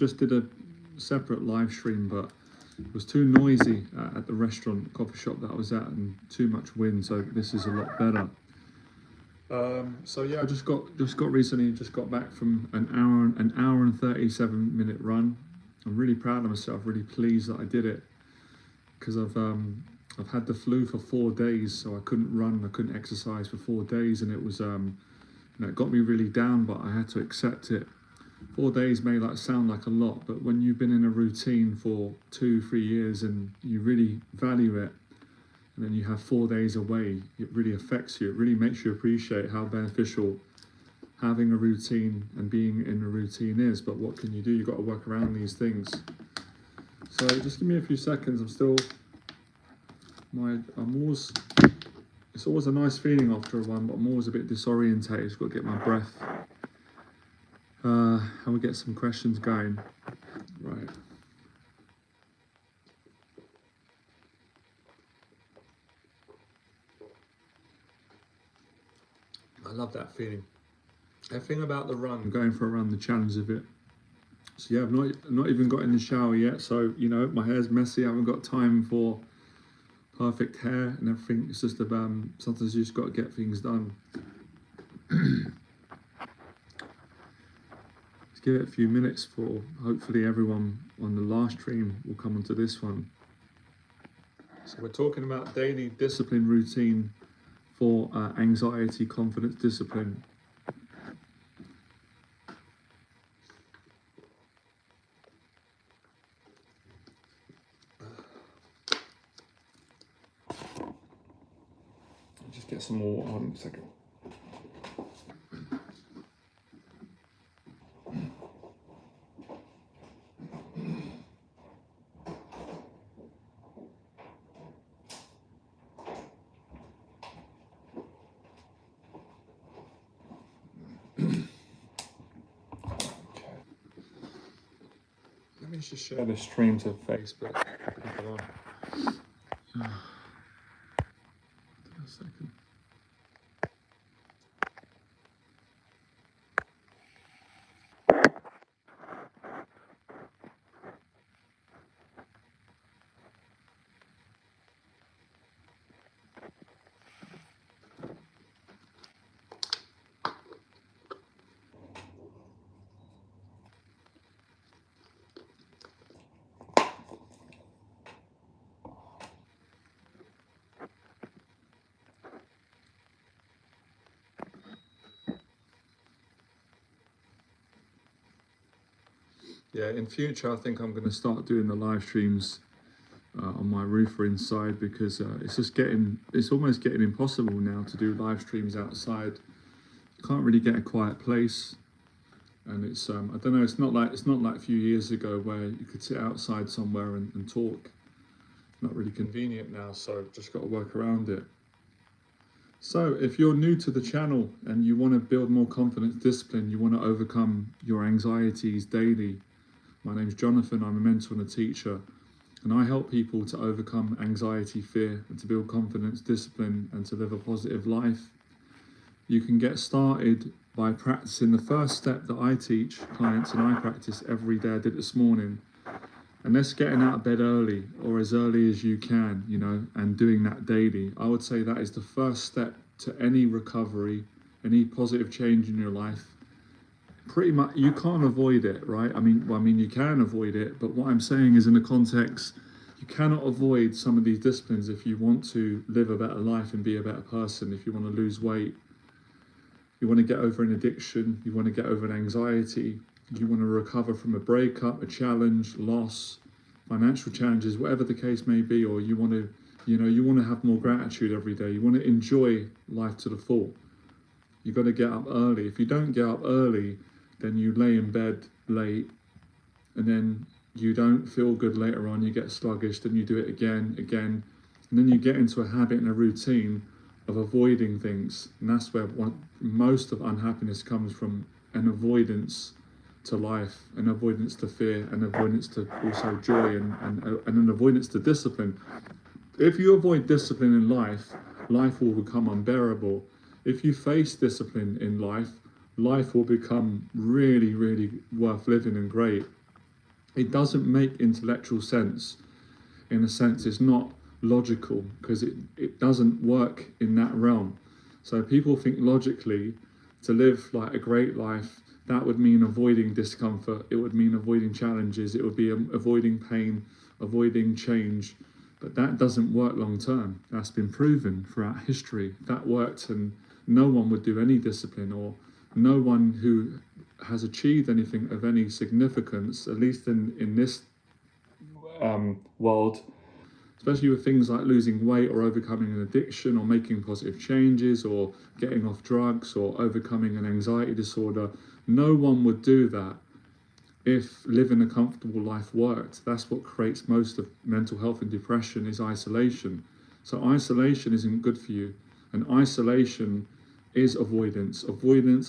Just did a separate live stream, but it was too noisy at the restaurant, coffee shop that I was at, and too much wind, so this is a lot better. So yeah, I just got back from an hour and 37-minute run. I'm really proud of myself, really pleased that I did it, because I've had the flu for 4 days, so I couldn't run, I couldn't exercise for 4 days, and it was it got me really down, but I had to accept it. 4 days may sound like a lot, but when you've been in a routine for 2-3 years and you really value it, and then you have 4 days away, it really affects you. It really makes you appreciate how beneficial having a routine and being in a routine is. But what can you do? You've got to work around these things. So just give me a few seconds. It's always a nice feeling after a run, but I'm always a bit disorientated. Just got to get my breath. And we'll get some questions going. Right. I love that feeling. That thing about the run, going for a run, the challenge of it. So yeah, I've not even got in the shower yet. So, you know, my hair's messy. I haven't got time for perfect hair and everything. It's just about, sometimes you just got to get things done. Let's give it a few minutes for, hopefully everyone on the last stream will come onto this one. So we're talking about daily discipline routine for anxiety, confidence, discipline. Just get some more on in a second. Let me just share this stream to Facebook. People on. A second. Yeah, in future, I think I'm going to start doing the live streams on my router inside, because it's almost getting impossible now to do live streams outside. You can't really get a quiet place, and it's I don't know. It's not like a few years ago where you could sit outside somewhere and talk. Not really convenient now, so just got to work around it. So if you're new to the channel and you want to build more confidence, discipline, you want to overcome your anxieties daily, my name's Jonathan. I'm a mentor and a teacher, and I help people to overcome anxiety, fear, and to build confidence, discipline, and to live a positive life. You can get started by practicing the first step that I teach clients and I practice every day. I did it this morning. And that's getting out of bed early, or as early as you can, you know, and doing that daily. I would say that is the first step to any recovery, any positive change in your life. Pretty much, you can't avoid it, right? I mean, you can avoid it, but what I'm saying is, in the context, you cannot avoid some of these disciplines if you want to live a better life and be a better person. If you want to lose weight, you want to get over an addiction, you want to get over an anxiety, you want to recover from a breakup, a challenge, loss, financial challenges, whatever the case may be, or you want to have more gratitude every day. You want to enjoy life to the full. You've got to get up early. If you don't get up early, then you lay in bed late, and then you don't feel good later on. You get sluggish, then you do it again, and then you get into a habit and a routine of avoiding things, and that's where most of unhappiness comes from: an avoidance to life, an avoidance to fear, an avoidance to also joy, and an avoidance to discipline. If you avoid discipline in life, life will become unbearable. If you face discipline in life, life will become really, really worth living and great. It doesn't make intellectual sense. In a sense, it's not logical because it doesn't work in that realm. So people think logically to live like a great life, that would mean avoiding discomfort, it would mean avoiding challenges, it would be avoiding pain, avoiding change. But that doesn't work long term. That's been proven throughout history. That worked, and no one would do any discipline, or no one who has achieved anything of any significance, at least in this world, especially with things like losing weight or overcoming an addiction or making positive changes or getting off drugs or overcoming an anxiety disorder. No one would do that if living a comfortable life worked. That's what creates most of mental health and depression, is isolation. So isolation isn't good for you, and isolation is avoidance,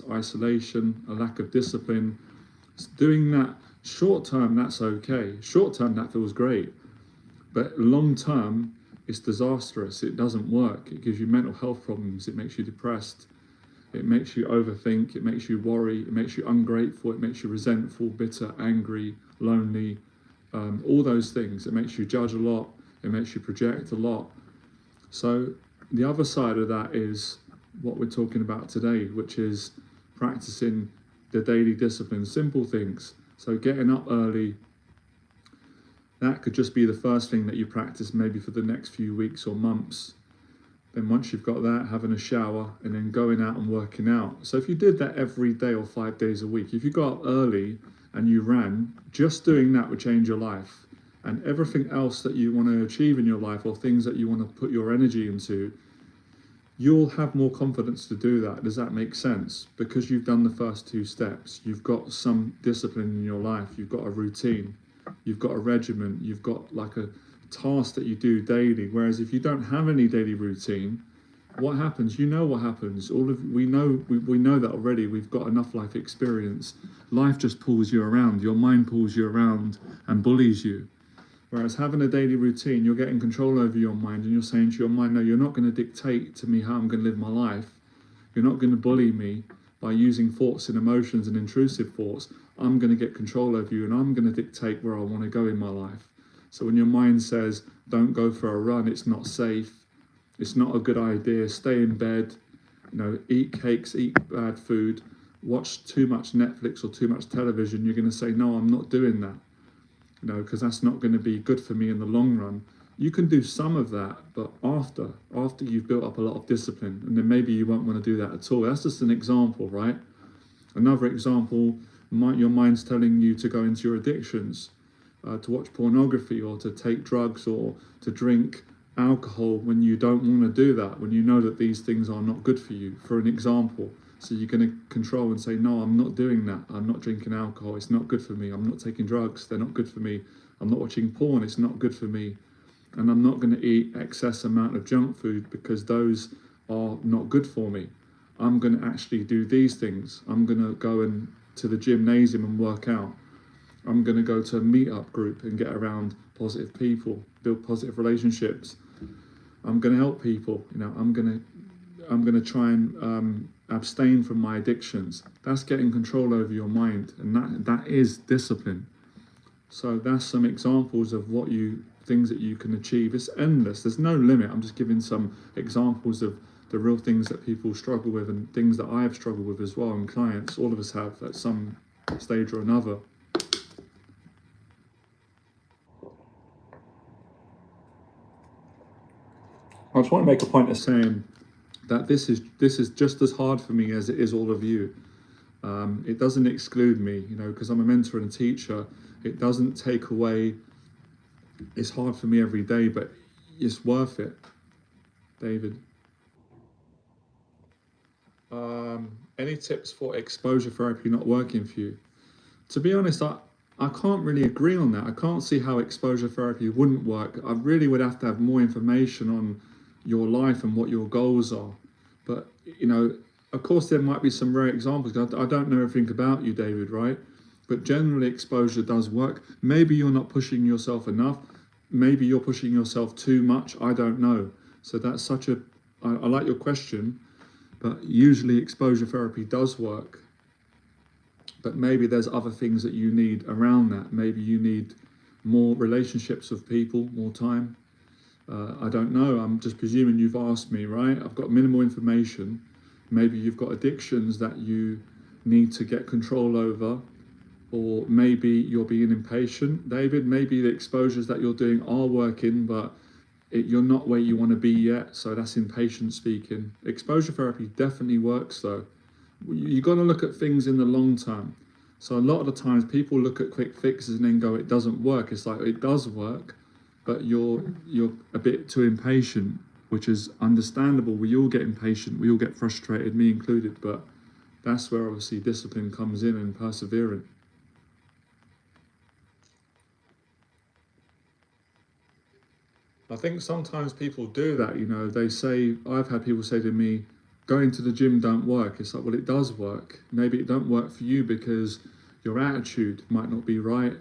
isolation, a lack of discipline. Doing that short term, that's okay. Short term, that feels great. But long term, it's disastrous. It doesn't work. It gives you mental health problems. It makes you depressed. It makes you overthink. It makes you worry. It makes you ungrateful. It makes you resentful, bitter, angry, lonely, all those things. It makes you judge a lot. It makes you project a lot. So the other side of that is what we're talking about today, which is practicing the daily discipline, simple things. So getting up early, that could just be the first thing that you practice maybe for the next few weeks or months. Then once you've got that, having a shower and then going out and working out. So if you did that every day or 5 days a week, if you got up early and you ran, just doing that would change your life. And everything else that you want to achieve in your life, or things that you want to put your energy into, you'll have more confidence to do that. Does that make sense? Because you've done the first 2 steps. You've got some discipline in your life. You've got a routine. You've got a regimen. You've got like a task that you do daily. Whereas if you don't have any daily routine, what happens? You know what happens. We know that already. We've got enough life experience. Life just pulls you around. Your mind pulls you around and bullies you. Whereas having a daily routine, you're getting control over your mind, and you're saying to your mind, no, you're not going to dictate to me how I'm going to live my life. You're not going to bully me by using thoughts and emotions and intrusive thoughts. I'm going to get control over you, and I'm going to dictate where I want to go in my life. So when your mind says, don't go for a run, it's not safe, it's not a good idea, stay in bed, eat cakes, eat bad food, watch too much Netflix or too much television, you're going to say, no, I'm not doing that. Because that's not going to be good for me in the long run. You can do some of that, but after you've built up a lot of discipline, and then maybe you won't want to do that at all. That's just an example, right? Another example, your mind's telling you to go into your addictions, to watch pornography or to take drugs or to drink alcohol when you don't want to do that, when you know that these things are not good for you, for an example. So you're going to control and say, no, I'm not doing that. I'm not drinking alcohol. It's not good for me. I'm not taking drugs. They're not good for me. I'm not watching porn. It's not good for me. And I'm not going to eat excess amount of junk food because those are not good for me. I'm going to actually do these things. I'm going to go to the gymnasium and work out. I'm going to go to a meetup group and get around positive people, build positive relationships. I'm going to help people. I'm going to try and abstain from my addictions. That's getting control over your mind, and that is discipline. So that's some examples of things that you can achieve. It's endless. There's no limit. I'm just giving some examples of the real things that people struggle with, and things that I have struggled with as well, and clients. All of us have at some stage or another. I just want to make a point of saying that this is just as hard for me as it is all of you. It doesn't exclude me, because I'm a mentor and a teacher. It doesn't take away. It's hard for me every day, but it's worth it. David. Any tips for exposure therapy not working for you? To be honest, I can't really agree on that. I can't see how exposure therapy wouldn't work. I really would have to have more information on your life and what your goals are. But, of course there might be some rare examples. I don't know everything about you, David, right? But generally exposure does work. Maybe you're not pushing yourself enough. Maybe you're pushing yourself too much. I don't know. So that's I like your question, but usually exposure therapy does work. but maybe there's other things that you need around that. Maybe you need more relationships with people, more time. I don't know, I'm just presuming you've asked me, right? I've got minimal information. Maybe you've got addictions that you need to get control over, or maybe you're being impatient, David. Maybe the exposures that you're doing are working, but you're not where you want to be yet, so that's impatient speaking. Exposure therapy definitely works though. You got to look at things in the long term. So a lot of the times people look at quick fixes and then go, it doesn't work. It's like, it does work, but you're a bit too impatient, which is understandable. We all get impatient, we all get frustrated, me included, but that's where obviously discipline comes in and persevering. I think sometimes people do that, you know, they say, I've had people say to me, going to the gym don't work. It's like, well, it does work. Maybe it don't work for you because your attitude might not be right.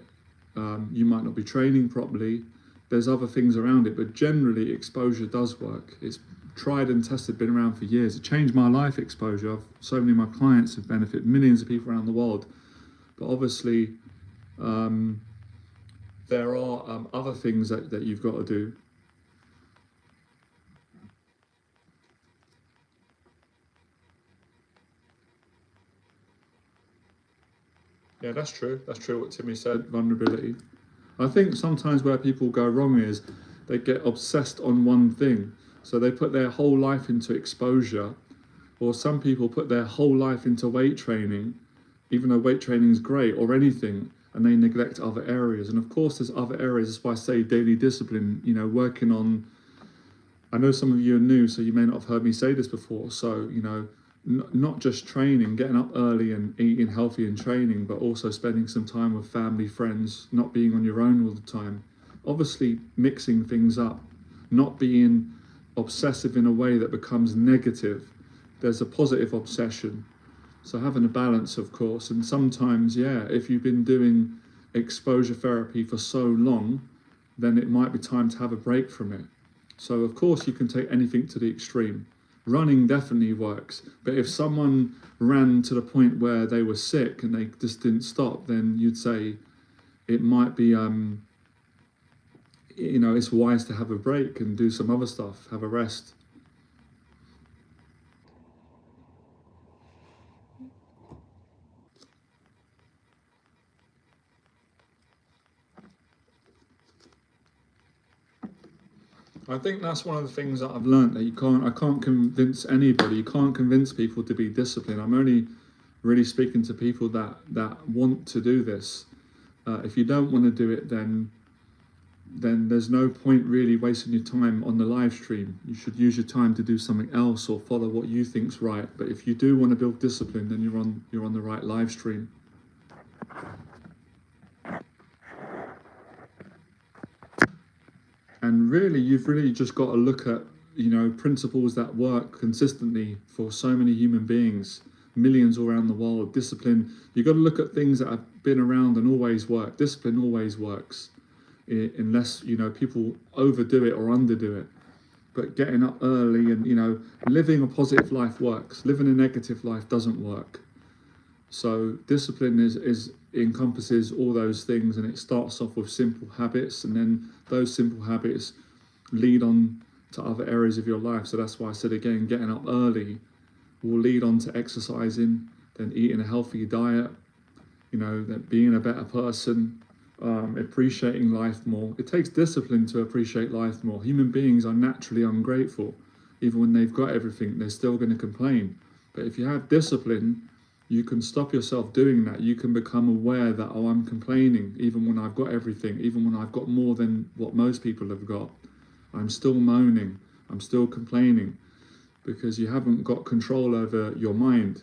You might not be training properly. There's other things around it, but generally exposure does work. It's tried and tested, been around for years. It changed my life, exposure. So many of my clients have benefited, millions of people around the world. But obviously, there are other things that you've got to do. Yeah, that's true. That's true what Timmy said, vulnerability. I think sometimes where people go wrong is they get obsessed on one thing. So they put their whole life into exposure, or some people put their whole life into weight training, even though weight training is great, or anything, and they neglect other areas. And of course there's other areas. That's why I say daily discipline, you know, working on, I know some of you are new, so you may not have heard me say this before. So, you know, not just training, getting up early and eating healthy and training, but also spending some time with family, friends, not being on your own all the time. Obviously mixing things up, not being obsessive in a way that becomes negative. There's a positive obsession. So having a balance, of course. And sometimes, yeah, if you've been doing exposure therapy for so long, then it might be time to have a break from it. So of course you can take anything to the extreme. Running definitely works, but if someone ran to the point where they were sick and they just didn't stop, then you'd say it might be, you know, it's wise to have a break and do some other stuff, have a rest. I think that's one of the things that I've learned, that I can't convince anybody, you can't convince people to be disciplined. I'm only really speaking to people that want to do this. If you don't want to do it, then there's no point really wasting your time on the live stream. You should use your time to do something else or follow what you think's right. But if you do want to build discipline, then you're on the right live stream. And really, you've really just got to look at, you know, principles that work consistently for so many human beings, millions all around the world. Discipline, you've got to look at things that have been around and always work. Discipline always works, unless, you know, people overdo it or underdo it. But getting up early and, you know, living a positive life works. Living a negative life doesn't work. So discipline is encompasses all those things, and it starts off with simple habits, and then those simple habits lead on to other areas of your life. So that's why I said again, getting up early will lead on to exercising, then eating a healthy diet, you know, then being a better person, appreciating life more. It takes discipline to appreciate life more. Human beings are naturally ungrateful. Even when they've got everything, they're still going to complain. But if you have discipline, you can stop yourself doing that. You can become aware that, oh, I'm complaining even when I've got everything, even when I've got more than what most people have got. I'm still moaning, I'm still complaining, because you haven't got control over your mind.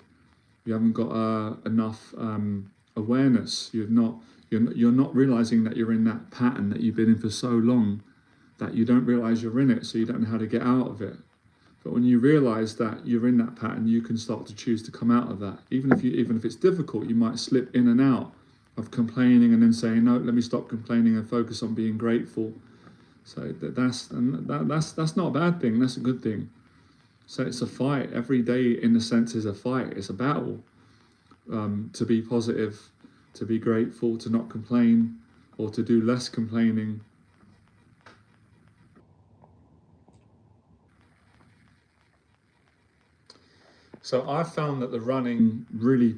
You haven't got enough awareness. You're not realizing that you're in that pattern that you've been in for so long that you don't realize you're in it, so you don't know how to get out of it. But when you realize that you're in that pattern, you can start to choose to come out of that. Even if it's difficult, you might slip in and out of complaining and then saying, no, let me stop complaining and focus on being grateful. So that's not a bad thing. That's a good thing. So it's a fight. Every day, in a sense, is a fight. It's a battle. to be positive, to be grateful, to not complain, or to do less complaining. So I found that the running really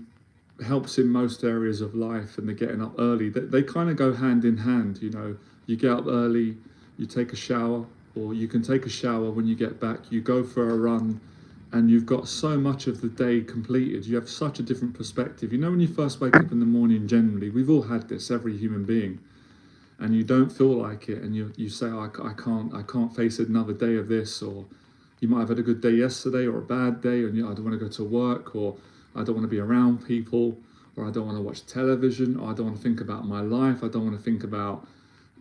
helps in most areas of life, and the getting up early, they kind of go hand in hand. You know, you get up early, you take a shower, or you can take a shower when you get back, you go for a run, and you've got so much of the day completed. You have such a different perspective. You know, when you first wake up in the morning, generally, we've all had this, every human being, and you don't feel like it, and you say, oh, I can't face another day of this, or you might have had a good day yesterday or a bad day, and I don't want to go to work, or I don't want to be around people, or I don't want to watch television, or I don't want to think about my life, I don't want to think about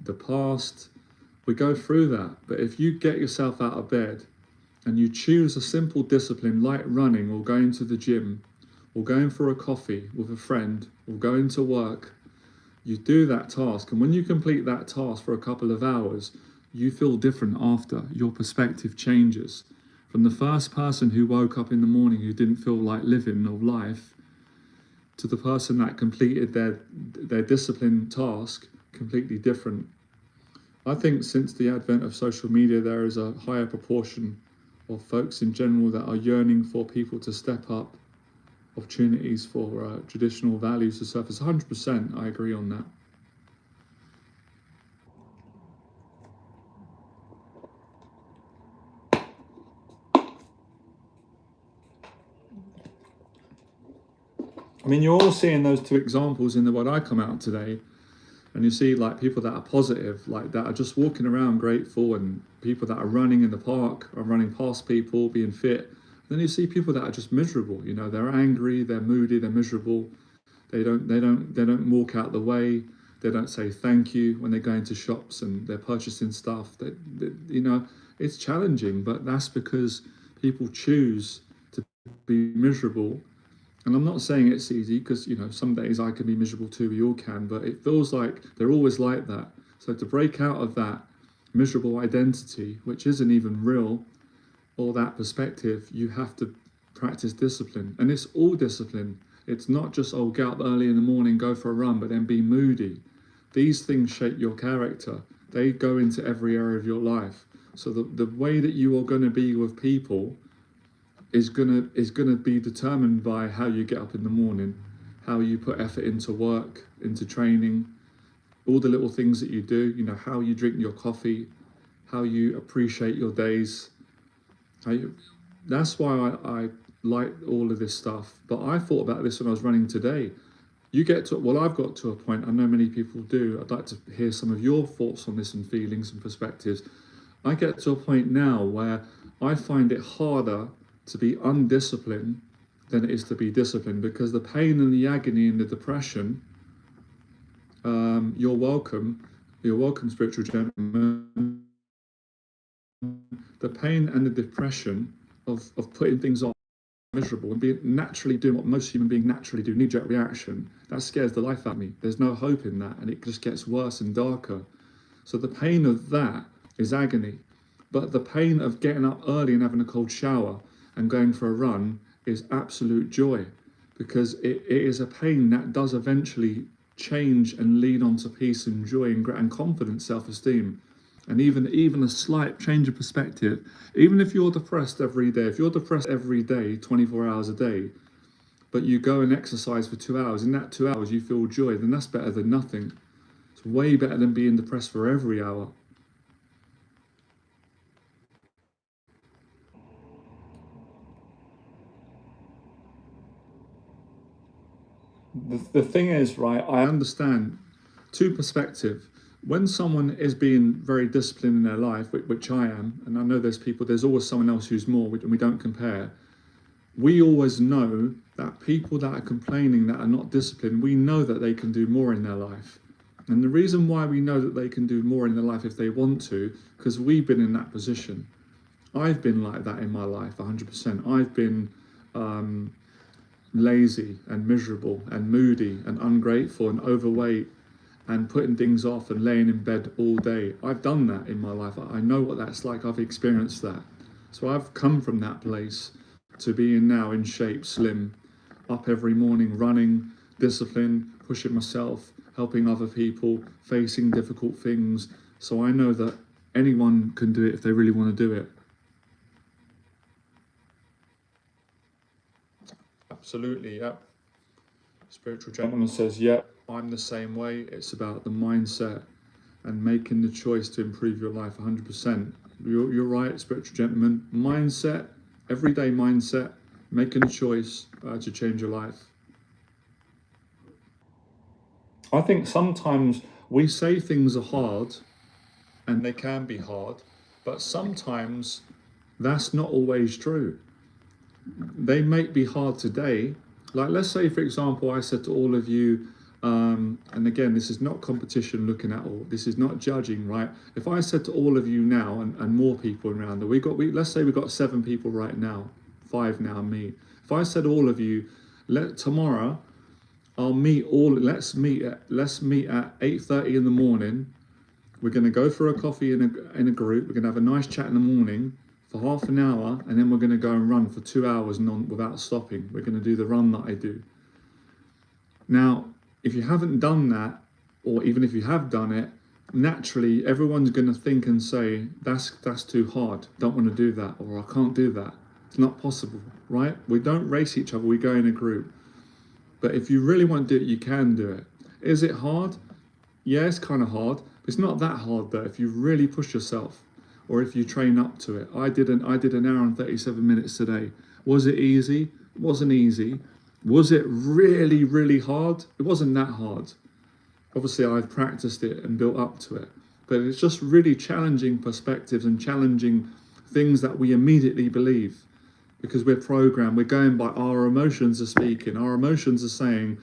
the past. We go through that. But if you get yourself out of bed and you choose a simple discipline like running, or going to the gym, or going for a coffee with a friend, or going to work, you do that task, and when you complete that task for a couple of hours, you feel different after. Your perspective changes. From the first person who woke up in the morning who didn't feel like living or life, to the person that completed their disciplined task, completely different. I think since the advent of social media, there is a higher proportion of folks in general that are yearning for people to step up, opportunities for traditional values to surface. 100%, I agree on that. I mean, you're all seeing those two examples in the What I Come Out today, and you see like people that are positive, like that are just walking around grateful, and people that are running in the park, are running past people, being fit. Then you see people that are just miserable. You know, they're angry, they're moody, they're miserable. They don't walk out the way. They don't say thank you when they go into shops and they're purchasing stuff. You know, it's challenging, but that's because people choose to be miserable. And I'm not saying it's easy, because, you know, some days I can be miserable too, we all can, but it feels like they're always like that. So to break out of that miserable identity, which isn't even real, or that perspective, you have to practice discipline. And it's all discipline. It's not just, oh, get up early in the morning, go for a run, but then be moody. These things shape your character. They go into every area of your life. So the way that you are going to be with people is gonna be determined by how you get up in the morning, how you put effort into work, into training, all the little things that you do, you know, how you drink your coffee, how you appreciate your days. That's why I like all of this stuff. But I thought about this when I was running today. I've got to a point, I know many people do, I'd like to hear some of your thoughts on this and feelings and perspectives. I get to a point now where I find it harder to be undisciplined than it is to be disciplined, because the pain and the agony and the depression, you're welcome, spiritual gentlemen, the pain and the depression of putting things off, miserable, and being naturally doing what most human beings naturally do, knee-jerk reaction, that scares the life out of me. There's no hope in that, and it just gets worse and darker. So the pain of that is agony, but the pain of getting up early and having a cold shower and going for a run is absolute joy, because it is a pain that does eventually change and lead on to peace and joy and confidence, self-esteem. And even a slight change of perspective, even if you're depressed every day, 24 hours a day, but you go and exercise for 2 hours, in that 2 hours you feel joy, then that's better than nothing. It's way better than being depressed for every hour. The thing is, right, I understand two perspectives. When someone is being very disciplined in their life, which I am, and I know there's always someone else who's more, and we don't compare. We always know that people that are complaining, that are not disciplined, we know that they can do more in their life. And the reason why we know that they can do more in their life if they want to, because we've been in that position. I've been like that in my life, 100%. I've been lazy and miserable and moody and ungrateful and overweight and putting things off and laying in bed all day. I've done that in my life. I know what that's like. I've experienced that. So I've come from that place to being now in shape, slim, up every morning, running, discipline, pushing myself, helping other people, facing difficult things. So I know that anyone can do it if they really want to do it. Absolutely, yep. Spiritual gentleman says, yep, I'm the same way. It's about the mindset and making the choice to improve your life 100%. You're right, spiritual gentleman. Mindset, everyday mindset, making a choice to change your life. I think sometimes we say things are hard, and they can be hard, but sometimes that's not always true. They may be hard today. Like, let's say, for example, I said to all of you, and again, this is not competition looking at all, this is not judging, right? If I said to all of you now, and more people around, let's say we got 7 people right now, 5 now, me. If I said all of you, tomorrow, let's meet at 8:30 in the morning. We're going to go for a coffee in a group. We're going to have a nice chat in the morning for half an hour, and then we're going to go and run for 2 hours without stopping. We're going to do the run that I do. Now, if you haven't done that, or even if you have done it, naturally everyone's going to think and say, that's too hard, don't want to do that, or I can't do that. It's not possible, right? We don't race each other, we go in a group. But if you really want to do it, you can do it. Is it hard? Yeah, it's kind of hard. It's not that hard though, if you really push yourself, or if you train up to it. I did an hour and 37 minutes today. Was it easy? It wasn't easy. Was it really, really hard? It wasn't that hard. Obviously, I've practiced it and built up to it. But it's just really challenging perspectives and challenging things that we immediately believe. Because we're programmed, we're going by our emotions are speaking. Our emotions are saying,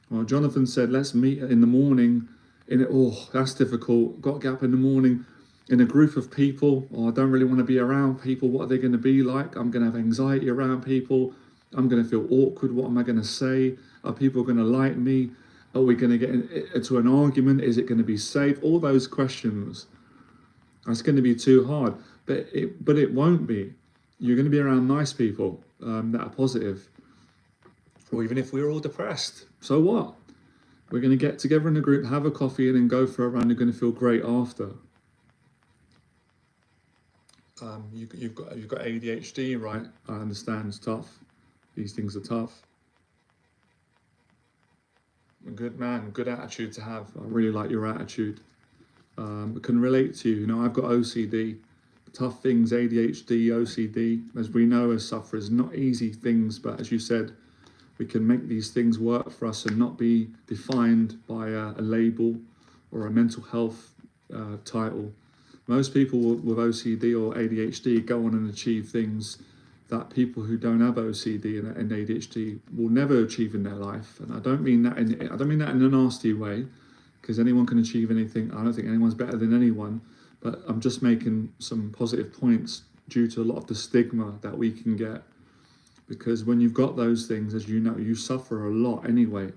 well, Jonathan said, let's meet in the morning. That's difficult. Got to get up in the morning in a group of people. I don't really want to be around people. What are they going to be like? I'm going to have anxiety around people. I'm going to feel awkward. What am I going to say? Are people going to like me? Are we going to get into an argument? Is it going to be safe? All those questions. That's going to be too hard. But it won't be. You're going to be around nice people that are positive. Or even if we're all depressed, so what? We're going to get together in a group, have a coffee, and then go for a run. You're going to feel great after. You've got ADHD, right? I understand it's tough. These things are tough. Good man, good attitude to have. I really like your attitude. I can relate to you. You know, I've got OCD. Tough things, ADHD, OCD, as we know as sufferers, not easy things, but as you said, we can make these things work for us and not be defined by a label or a mental health title. Most people with OCD or ADHD go on and achieve things that people who don't have OCD and ADHD will never achieve in their life. And I don't mean that in a nasty way, because anyone can achieve anything. I don't think anyone's better than anyone. But I'm just making some positive points due to a lot of the stigma that we can get. Because when you've got those things, as you know, you suffer a lot anyway.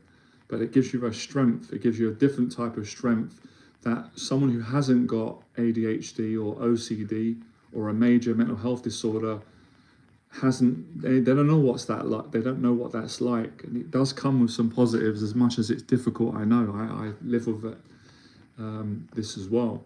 But it gives you a strength. It gives you a different type of strength that someone who hasn't got ADHD or OCD or a major mental health disorder they don't know what's that like. They don't know what that's like. And it does come with some positives, as much as it's difficult. I know. I live with it, this as well.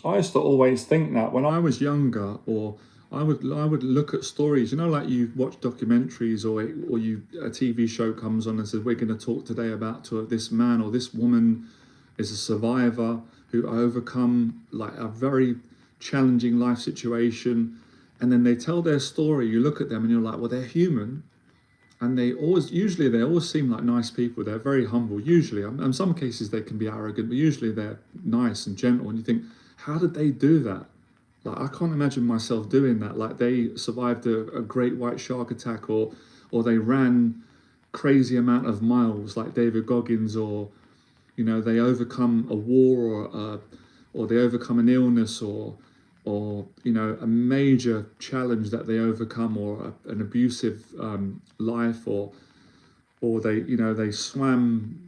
I used to always think that when I was younger, or I would look at stories, you know, like you watch documentaries, or a TV show comes on and says, we're going to talk today about this man or this woman is a survivor who overcome like a very challenging life situation, and then they tell their story. You look at them and you're like, well, they're human, and they always seem like nice people. They're very humble usually. In some cases they can be arrogant, but usually they're nice and gentle, and you think, how did they do that? Like, I can't imagine myself doing that. Like, they survived a great white shark attack, or they ran crazy amount of miles like David Goggins, or, you know, they overcome a war, or they overcome an illness, or you know, a major challenge that they overcome, or an abusive life, or or they swam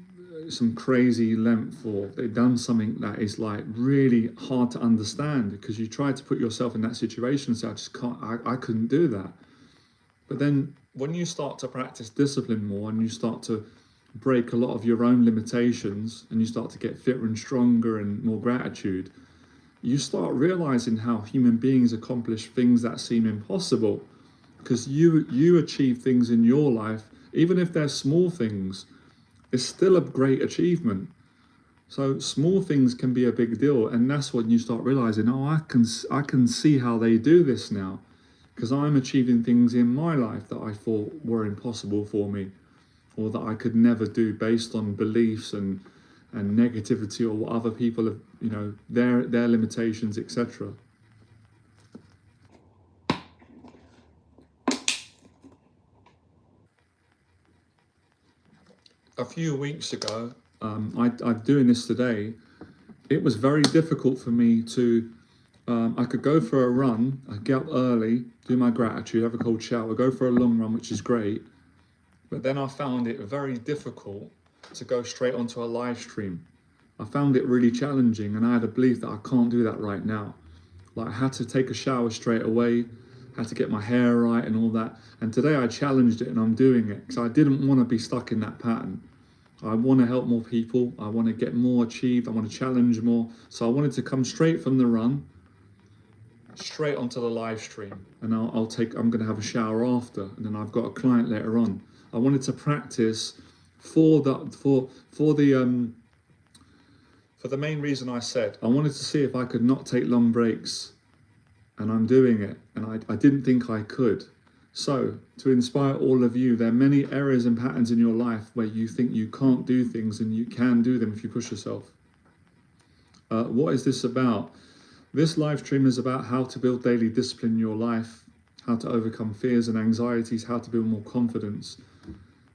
some crazy length, or they've done something that is like really hard to understand, because you try to put yourself in that situation and say, I just can't, I couldn't do that. But then when you start to practice discipline more, and you start to break a lot of your own limitations, and you start to get fitter and stronger and more gratitude, you start realizing how human beings accomplish things that seem impossible, because you achieve things in your life, even if they're small things, it's still a great achievement. So small things can be a big deal, and that's when you start realizing, oh, I can see how they do this now, because I'm achieving things in my life that I thought were impossible for me, or that I could never do, based on beliefs and negativity, or what other people have, their limitations, etc. A few weeks ago, I'm doing this today. It was very difficult for me to. I could go for a run. I get up early, do my gratitude, have a cold shower, go for a long run, which is great. But then I found it very difficult to go straight onto a live stream. I found it really challenging, and I had a belief that I can't do that right now. Like, I had to take a shower straight away, had to get my hair right and all that. And today I challenged it, and I'm doing it because I didn't want to be stuck in that pattern. I want to help more people. I want to get more achieved. I want to challenge more. So I wanted to come straight from the run, straight onto the live stream, and I'm going to have a shower after, and then I've got a client later on. I wanted to practice for the main reason I said. I wanted to see if I could not take long breaks, and I'm doing it, and I didn't think I could. So, to inspire all of you, there are many areas and patterns in your life where you think you can't do things, and you can do them if you push yourself. What is this about? This live stream is about how to build daily discipline in your life, how to overcome fears and anxieties, how to build more confidence.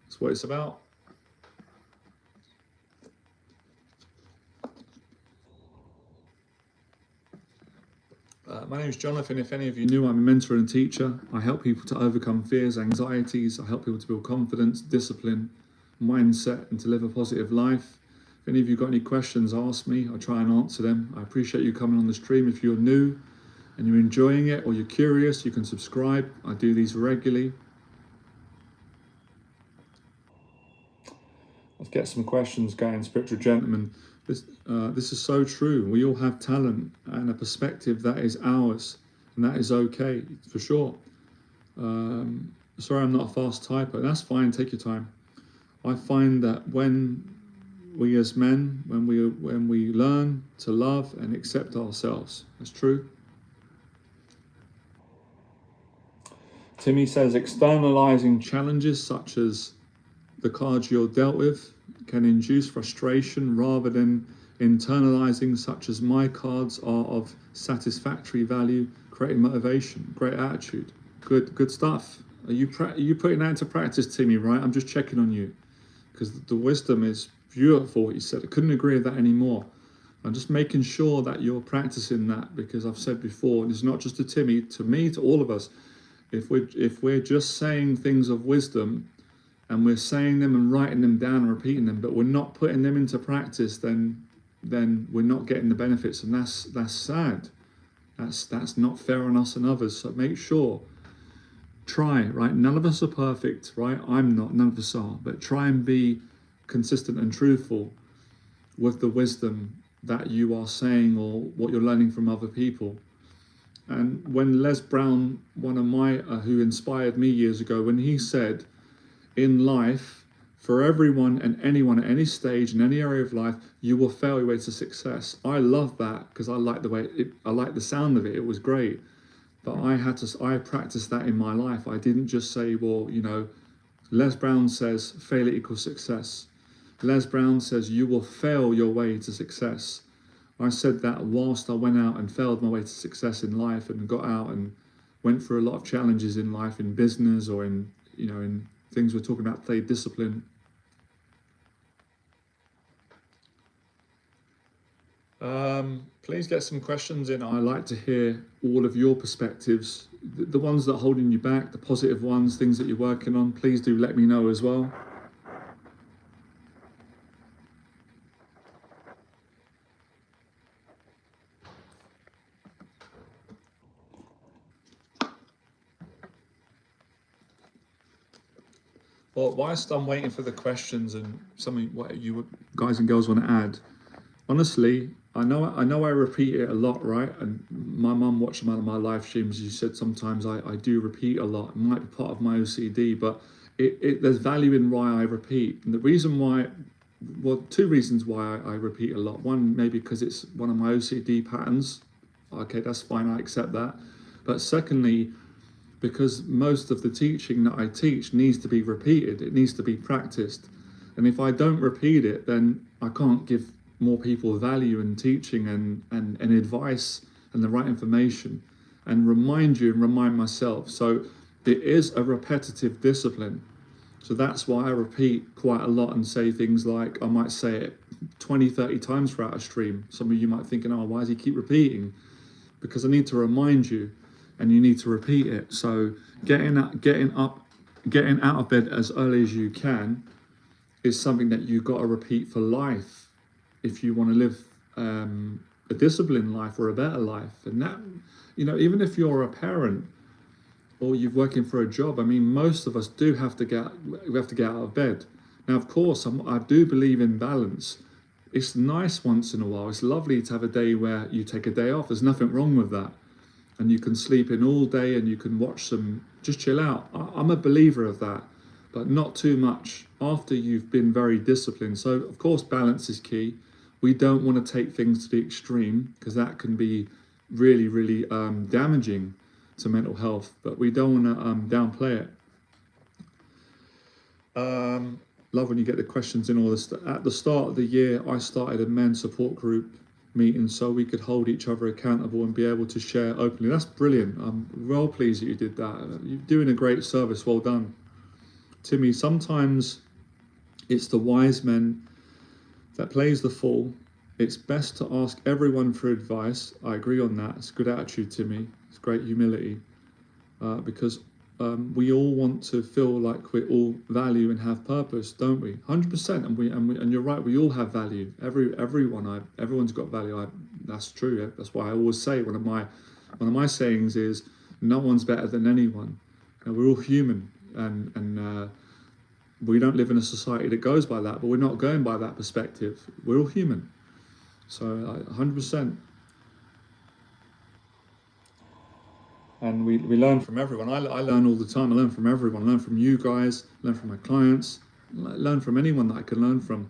That's what it's about. My name is Jonathan. If any of you knew, I'm a mentor and teacher. I help people to overcome fears, anxieties. I help people to build confidence, discipline, mindset, and to live a positive life. If any of you got any questions, ask me. I'll try and answer them. I appreciate you coming on the stream. If you're new and you're enjoying it, or you're curious, you can subscribe. I do these regularly. Let's get some questions going, spiritual gentlemen. This is so true. We all have talent and a perspective that is ours, and that is okay, for sure. Sorry, I'm not a fast typer. That's fine. Take your time. I find that when we as men, when we learn to love and accept ourselves, that's true. Timmy says, externalizing challenges such as the cards you're dealt with can induce frustration, rather than internalizing, such as my cards are of satisfactory value, creating motivation. Great attitude. Good stuff. Are you putting that into practice, Timmy? Right? I'm just checking on you, because the wisdom is beautiful. What you said. I couldn't agree with that anymore. I'm just making sure that you're practicing that, because I've said before, it's not just to Timmy, to me, to all of us. If we're just saying things of wisdom, and we're saying them and writing them down and repeating them, but we're not putting them into practice, then we're not getting the benefits, and that's sad. That's not fair on us and others. So make sure, try, right? None of us are perfect, right? I'm not, none of us are, but try and be consistent and truthful with the wisdom that you are saying, or what you're learning from other people. And when Les Brown, one of my, who inspired me years ago, when he said, in life, for everyone and anyone at any stage in any area of life, you will fail your way to success. I love that, because I like I like the sound of it. It was great, but I practiced that in my life. I didn't just say, well, Les Brown says failure equals success. Les Brown says you will fail your way to success. I said that whilst I went out and failed my way to success in life, and got out and went through a lot of challenges in life, in business, or in things we're talking about today, discipline. Please get some questions in. I like to hear all of your perspectives, the ones that are holding you back, the positive ones, things that you're working on. Please do let me know as well. Well, whilst I'm waiting for the questions and something what you guys and girls want to add, honestly, I know I repeat it a lot, right? And my mum watched my live streams. You said sometimes I do repeat a lot. It might be part of my OCD, but there's value in why I repeat. And the reason why, well, two reasons why I repeat a lot. One, maybe because it's one of my OCD patterns. Okay, that's fine. I accept that. But secondly, because most of the teaching that I teach needs to be repeated, it needs to be practiced. And if I don't repeat it, then I can't give more people value in teaching and advice and the right information and remind you and remind myself. So it is a repetitive discipline. So that's why I repeat quite a lot and say things like, I might say it 20, 30 times throughout a stream. Some of you might think, oh, why does he keep repeating? Because I need to remind you and you need to repeat it. So getting out of bed as early as you can is something that you've got to repeat for life if you want to live a disciplined life or a better life. And that, even if you're a parent or you're working for a job, I mean, most of us do have to get out of bed. Now, of course, I do believe in balance. It's nice once in a while. It's lovely to have a day where you take a day off. There's nothing wrong with that. And you can sleep in all day and you can watch just chill out. I'm a believer of that, but not too much after you've been very disciplined. So, of course, balance is key. We don't want to take things to the extreme because that can be really, really damaging to mental health, but we don't want to downplay it. Love when you get the questions in all this. At the start of the year, I started a men's support group meeting so we could hold each other accountable and be able to share openly. That's brilliant. I'm well pleased that you did that. You're doing a great service. Well done. Timmy, sometimes it's the wise men that plays the fool. It's best to ask everyone for advice. I agree on that. It's a good attitude, Timmy. It's great humility because we all want to feel like we're all value and have purpose, don't we? 100%. And you're right. We all have value. Everyone's got value. That's true. That's why I always say one of my sayings is, no one's better than anyone. And we're all human, and we don't live in a society that goes by that. But we're not going by that perspective. We're all human. So 100%. And we learn from everyone. I learn all the time. I learn from everyone. I learn from you guys. I learn from my clients. I learn from anyone that I can learn from.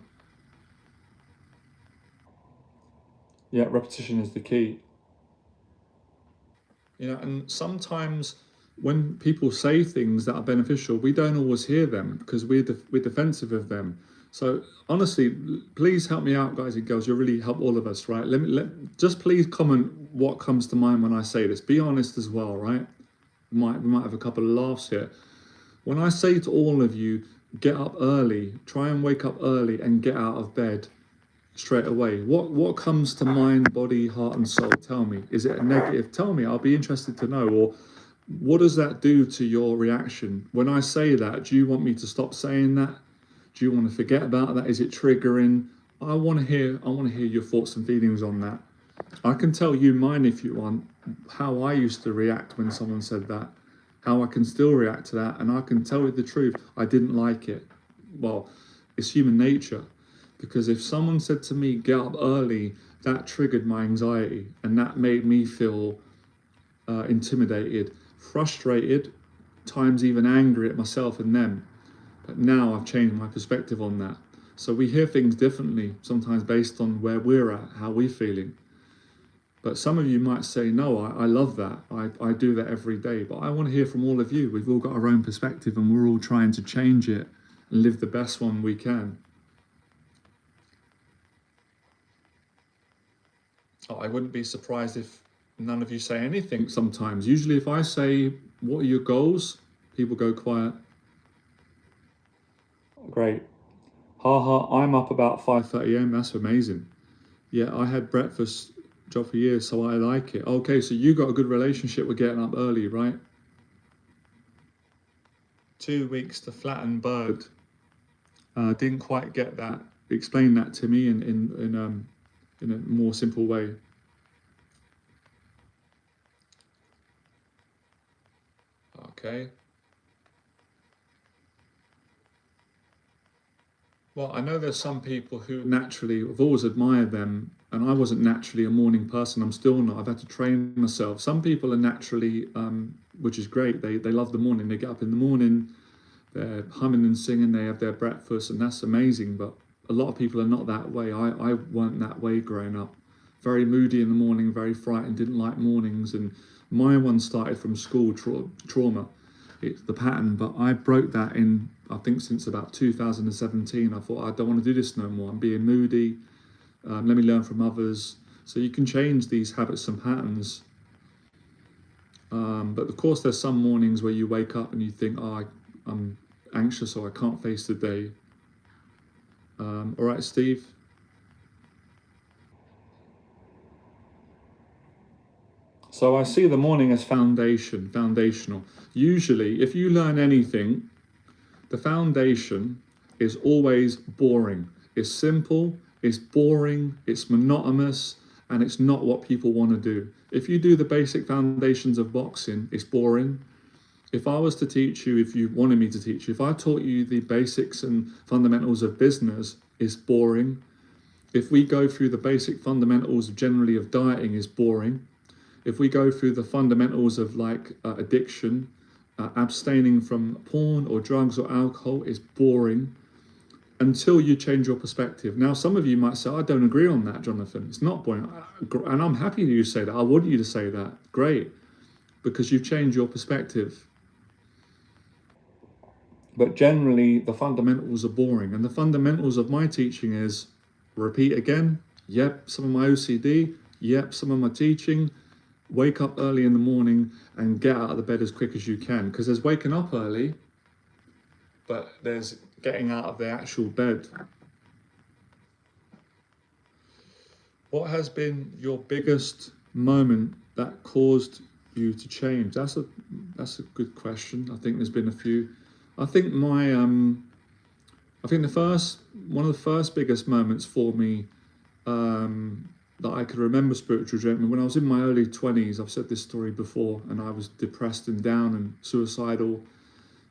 Yeah, repetition is the key. And sometimes when people say things that are beneficial, we don't always hear them because we're defensive of them. So honestly, please help me out, guys and girls. You'll really help all of us, right? Just please comment what comes to mind when I say this. Be honest as well, right? We might have a couple of laughs here. When I say to all of you, get up early, try and wake up early and get out of bed straight away. What comes to mind, body, heart and soul? Tell me. Is it a negative? Tell me. I'll be interested to know. Or what does that do to your reaction? When I say that, do you want me to stop saying that? Do you want to forget about that? Is it triggering? I want to hear your thoughts and feelings on that. I can tell you mine if you want, how I used to react when someone said that, how I can still react to that, and I can tell you the truth. I didn't like it. Well, it's human nature, because if someone said to me, get up early, that triggered my anxiety, and that made me feel intimidated, frustrated, times even angry at myself and them. But now I've changed my perspective on that. So we hear things differently, sometimes based on where we're at, how we're feeling. But some of you might say, no, I love that. I do that every day. But I want to hear from all of you. We've all got our own perspective and we're all trying to change it and live the best one we can. I wouldn't be surprised if none of you say anything sometimes. Usually if I say, what are your goals? People go quiet. Great. I'm up about 5:30 a.m. That's amazing. Yeah, I had breakfast job for years, so I like it. Okay, so you got a good relationship with getting up early, right? 2 weeks to flatten bird. Didn't quite get that. Explain that to me in a more simple way. Okay. Well, I know there's some people who naturally, I've always admired them, and I wasn't naturally a morning person. I'm still not. I've had to train myself. Some people are naturally, which is great. They love the morning. They get up in the morning, they're humming and singing, they have their breakfast, and that's amazing. But a lot of people are not that way. I weren't that way growing up. Very moody in the morning, very frightened, didn't like mornings. And my one started from school trauma. It's the pattern, but I broke that in, I think, since about 2017. I thought, I don't want to do this no more. I'm being moody. Let me learn from others. So you can change these habits and patterns. But of course, there's some mornings where you wake up and you think, oh, I'm anxious or I can't face the day. All right, Steve. So I see the morning as foundational. Usually, if you learn anything, the foundation is always boring. It's simple, it's boring, it's monotonous, and it's not what people want to do. If you do the basic foundations of boxing, it's boring. If I was to teach you, if you wanted me to teach you, if I taught you the basics and fundamentals of business, it's boring. If we go through the basic fundamentals generally of dieting, it's boring. If we go through the fundamentals of like addiction, abstaining from porn or drugs or alcohol is boring until you change your perspective. Now, some of you might say, I don't agree on that, Jonathan. It's not boring. And I'm happy you say that. I want you to say that. Great. Because you've changed your perspective. But generally, the fundamentals are boring. And the fundamentals of my teaching is repeat again. Yep, some of my OCD. Yep, some of my teaching. Wake up early in the morning and get out of the bed as quick as you can. Because there's waking up early, but there's getting out of the actual bed. What has been your biggest moment that caused you to change? That's a good question. I think there's been a few. I think one of the first biggest moments for me that I could remember spiritual journey when I was in my early 20s. I've said this story before, and I was depressed and down and suicidal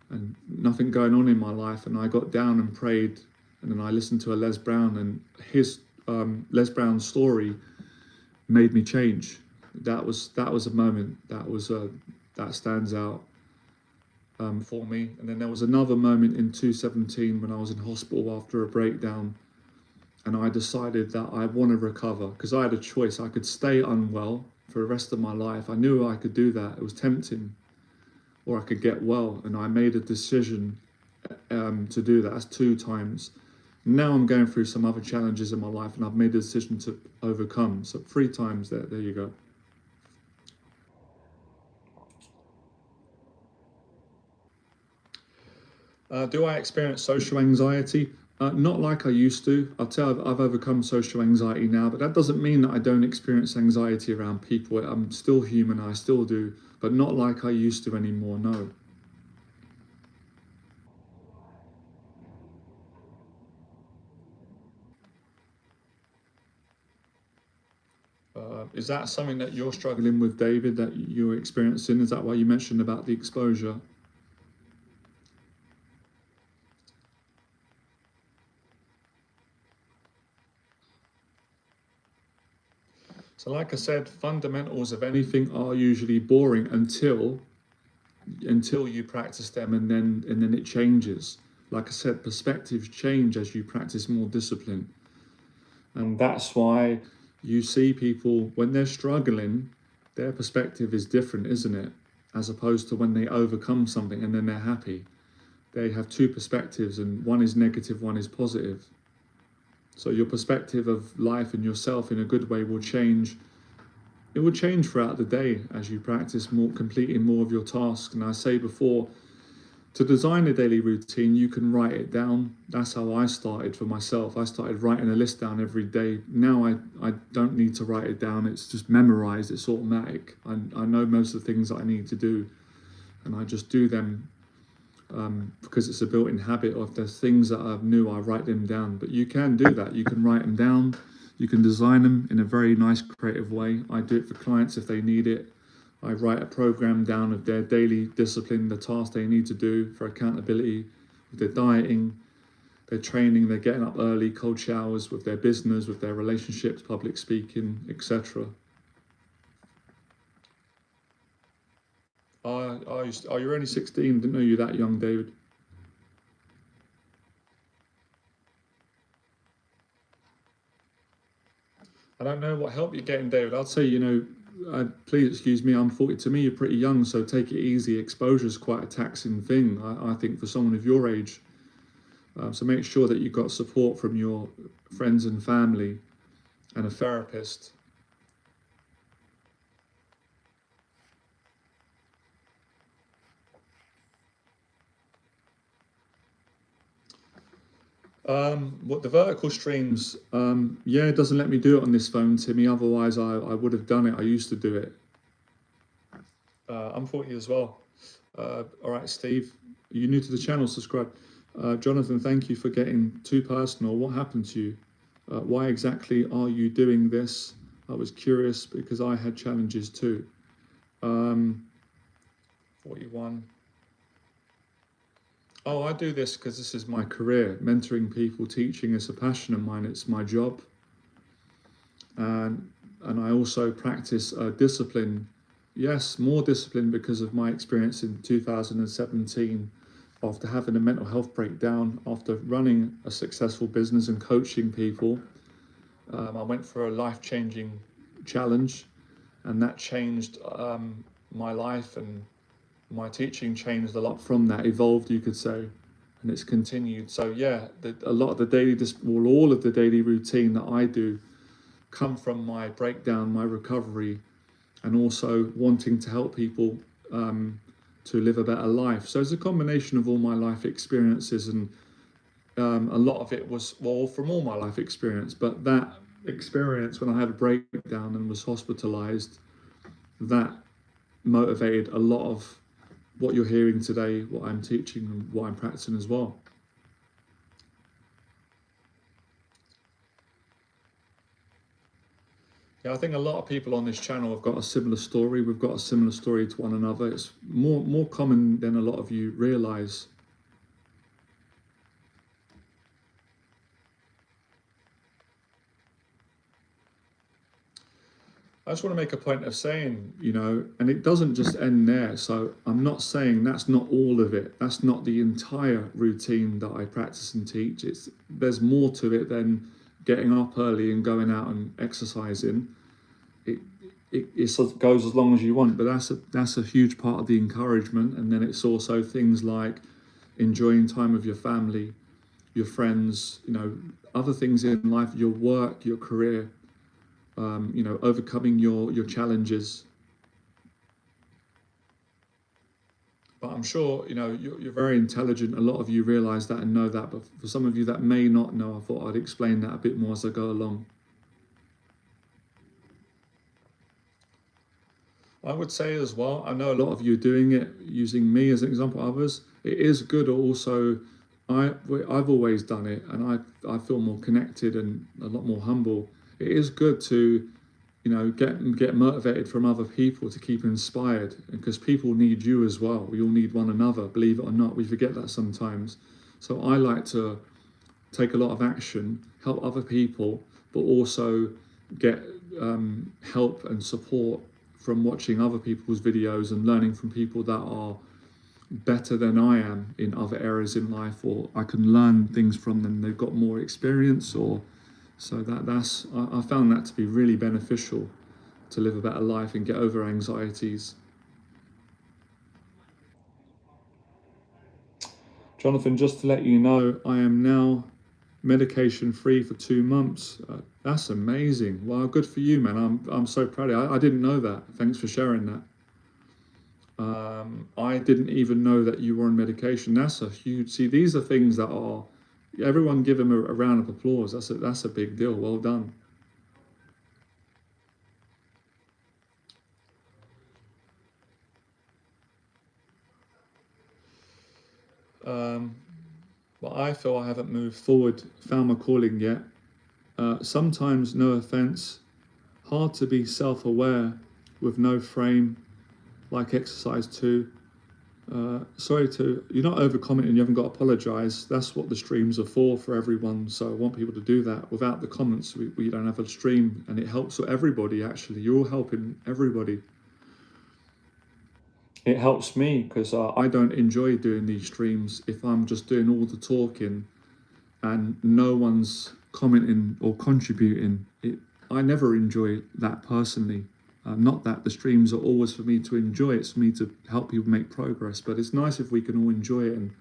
and nothing going on in my life, and I got down and prayed, and then I listened to a Les Brown, and his Les Brown story made me change. That was a moment that stands out for me. And then there was another moment in 2017 when I was in hospital after a breakdown, and I decided that I want to recover, because I had a choice. I could stay unwell for the rest of my life. I knew I could do that. It was tempting. Or I could get well. And I made a decision to do that. That's 2 times. Now I'm going through some other challenges in my life, and I've made a decision to overcome. So 3 times there. There you go. Do I experience social anxiety? Not like I used to. I'll tell you, I've overcome social anxiety now, but that doesn't mean that I don't experience anxiety around people. I'm still human, I still do, but not like I used to anymore, no. Is that something that you're struggling with, David, that you're experiencing? Is that why you mentioned about the exposure? So like I said, fundamentals of anything are usually boring until you practice them, and then it changes. Like I said, perspectives change as you practice more discipline. And that's why you see people when they're struggling, their perspective is different, isn't it? As opposed to when they overcome something and then they're happy. They have 2 perspectives, and one is negative, one is positive. So your perspective of life and yourself in a good way will change. It will change throughout the day as you practice more, completing more of your tasks. And I say before, to design a daily routine, you can write it down. That's how I started for myself. I started writing a list down every day. Now I don't need to write it down. It's just memorized. It's automatic. I know most of the things that I need to do, and I just do them because it's a built-in habit. Of there's things that are new, I write them down. But you can do that. You can write them down. You can design them in a very nice, creative way. I do it for clients if they need it. I write a program down of their daily discipline, the tasks they need to do for accountability, with their dieting. They're training, they're getting up early, cold showers with their business, with their relationships, public speaking, etc. You're only 16, didn't know you were that young, David. I don't know what help you're getting, David. I'd say, please excuse me, I'm 40. To me, you're pretty young, so take it easy. Exposure is quite a taxing thing, I think, for someone of your age. So make sure that you've got support from your friends and family and a therapist. What the vertical streams, yeah, it doesn't let me do it on this phone, Timmy. Otherwise, I would have done it. I used to do it. I'm 40 as well. All right, Steve, are you new to the channel? Subscribe. Jonathan, thank you for getting too personal. What happened to you? Why exactly are you doing this? I was curious because I had challenges too. 41. Oh, I do this because this is my career. Mentoring people, teaching is a passion of mine. It's my job. And I also practice discipline. Yes, more discipline because of my experience in 2017 after having a mental health breakdown, after running a successful business and coaching people. I went for a life-changing challenge, and that changed my life, and my teaching changed a lot from that, evolved, you could say, and it's continued. So yeah, a lot of the daily, all of the daily routine that I do come from my breakdown, my recovery, and also wanting to help people to live a better life. So it's a combination of all my life experiences, and a lot of it was, well, from all my life experience, but that experience when I had a breakdown and was hospitalized, that motivated a lot of what you're hearing today, what I'm teaching and what I'm practicing as well. Yeah, I think a lot of people on this channel have got a similar story. We've got a similar story to one another. It's more common than a lot of you realize. I just want to make a point of saying, and it doesn't just end there. So I'm not saying that's not all of it. That's not the entire routine that I practice and teach. There's more to it than getting up early and going out and exercising. It sort of goes as long as you want, but that's a huge part of the encouragement. And then it's also things like enjoying time with your family, your friends, other things in life, your work, your career. Overcoming your challenges. But I'm sure, you're very intelligent. A lot of you realize that and know that. But for some of you that may not know, I thought I'd explain that a bit more as I go along. I would say as well, I know a lot of you are doing it, using me as an example, others. It is good also. I've always done it, and I feel more connected and a lot more humble. It is good to, get motivated from other people, to keep inspired, because people need you as well. We all need one another, believe it or not. We forget that sometimes. So I like to take a lot of action, help other people, but also get help and support from watching other people's videos and learning from people that are better than I am in other areas in life, or I can learn things from them. They've got more experience, or so I found that to be really beneficial to live a better life and get over anxieties. Jonathan, just to let you know, I am now medication free for 2 months. That's amazing. Wow, good for you, man. I'm so proud of you. I didn't know that. Thanks for sharing that. I didn't even know that you were on medication. That's a huge. See, these are things that are. Everyone give him a round of applause. That's a big deal. Well done. But I feel I haven't moved forward, found my calling yet. Sometimes, no offense, hard to be self-aware with no frame, like exercise 2. Sorry you're not over commenting, you haven't got to apologise. That's what the streams are for everyone. So I want people to do that. Without the comments, we don't have a stream, and it helps everybody actually. You're all helping everybody. It helps me because I don't enjoy doing these streams if I'm just doing all the talking and no one's commenting or contributing. I never enjoy that personally. Not that the streams are always for me to enjoy, it's for me to help people make progress, but it's nice if we can all enjoy it. And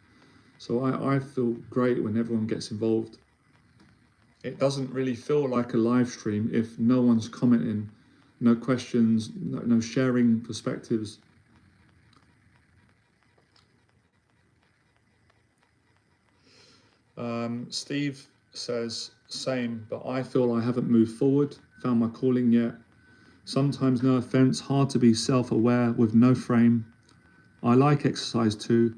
so I feel great when everyone gets involved. It doesn't really feel like a live stream if no one's commenting, no questions, no sharing perspectives. Steve says, same, but I feel I haven't moved forward, found my calling yet. Sometimes, no offense, hard to be self-aware with no frame. I like exercise too.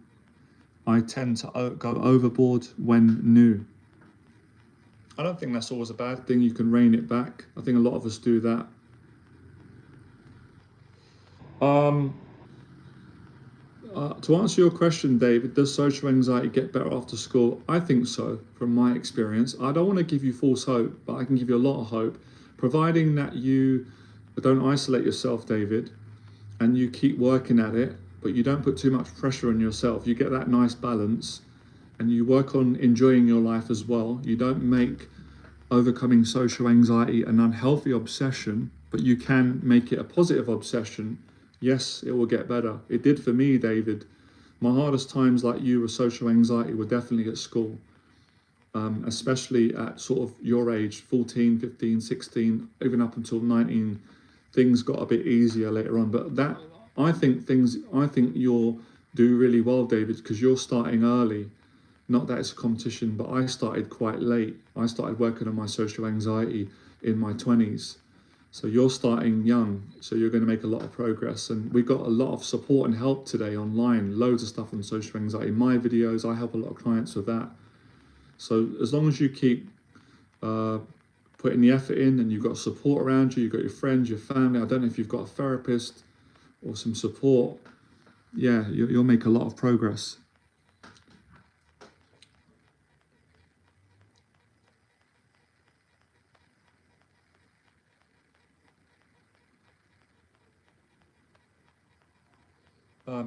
I tend to go overboard when new. I don't think that's always a bad thing. You can rein it back. I think a lot of us do that. To answer your question, David, does social anxiety get better after school? I think so, from my experience. I don't want to give you false hope, but I can give you a lot of hope, providing that you don't isolate yourself, David, and you keep working at it, but you don't put too much pressure on yourself. You get that nice balance, and you work on enjoying your life as well. You don't make overcoming social anxiety an unhealthy obsession, but you can make it a positive obsession. Yes, it will get better. It did for me, David. My hardest times, like you, with social anxiety were definitely at school, especially at sort of your age, 14, 15, 16, even up until 19. Things got a bit easier later on. But that, I think you'll do really well, David, because you're starting early. Not that it's a competition, but I started quite late. I started working on my social anxiety in my 20s. So you're starting young, so you're going to make a lot of progress. And we got a lot of support and help today online, loads of stuff on social anxiety. My videos, I help a lot of clients with that. So as long as you keep putting the effort in and you've got support around you, you've got your friends, your family, I don't know if you've got a therapist or some support, yeah, you'll make a lot of progress.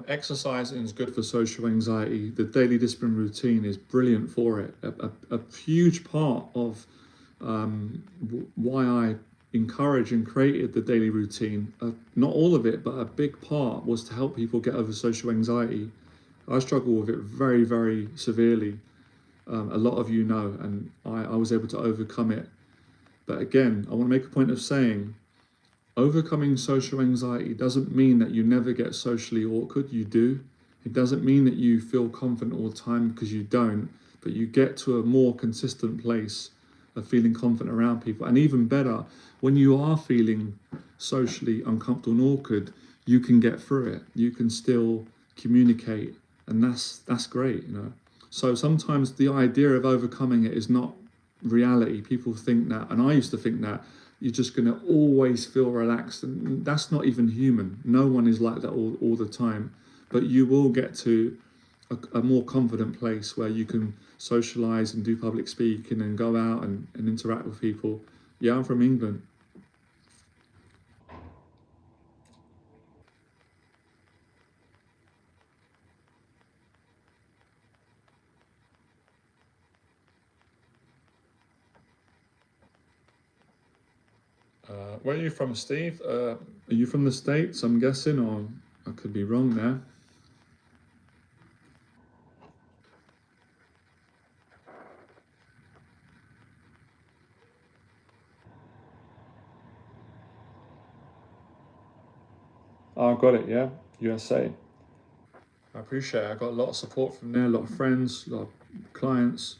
Exercising is good for social anxiety. The daily discipline routine is brilliant for it. A huge part of why I encouraged and created the daily routine, not all of it, but a big part, was to help people get over social anxiety. I struggle with it very, very severely. A lot of you know, and I was able to overcome it. But again, I want to make a point of saying, overcoming social anxiety doesn't mean that you never get socially awkward. You do. It doesn't mean that you feel confident all the time, because you don't, but you get to a more consistent place of feeling confident around people. And even better, when you are feeling socially uncomfortable and awkward, you can get through it. You can still communicate, and that's great, you know. So sometimes the idea of overcoming it is not reality. People think that, and I used to think that, you're just going to always feel relaxed, and that's not even human. No one is like that all the time, but you will get to a more confident place where you can socialize and do public speaking and go out and interact with people. Yeah, I'm from England. Where are you from, Steve? Are you from the States, I'm guessing, or I could be wrong there? Oh, I got it, yeah. USA. I appreciate it. I got a lot of support from there, a lot of friends, a lot of clients.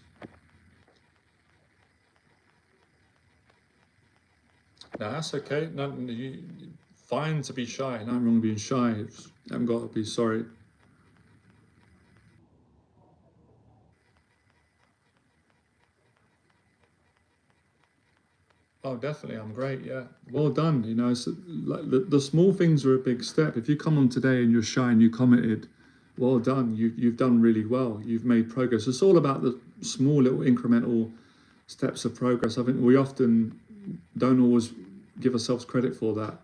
No, that's okay. No, fine to be shy. Nothing wrong being shy. You haven't got to be sorry. Oh, definitely. I'm great. Yeah. Well done. Like the small things are a big step. If you come on today and you're shy and you commented, well done. You've done really well. You've made progress. It's all about the small little incremental steps of progress. I think we often don't always give ourselves credit for that.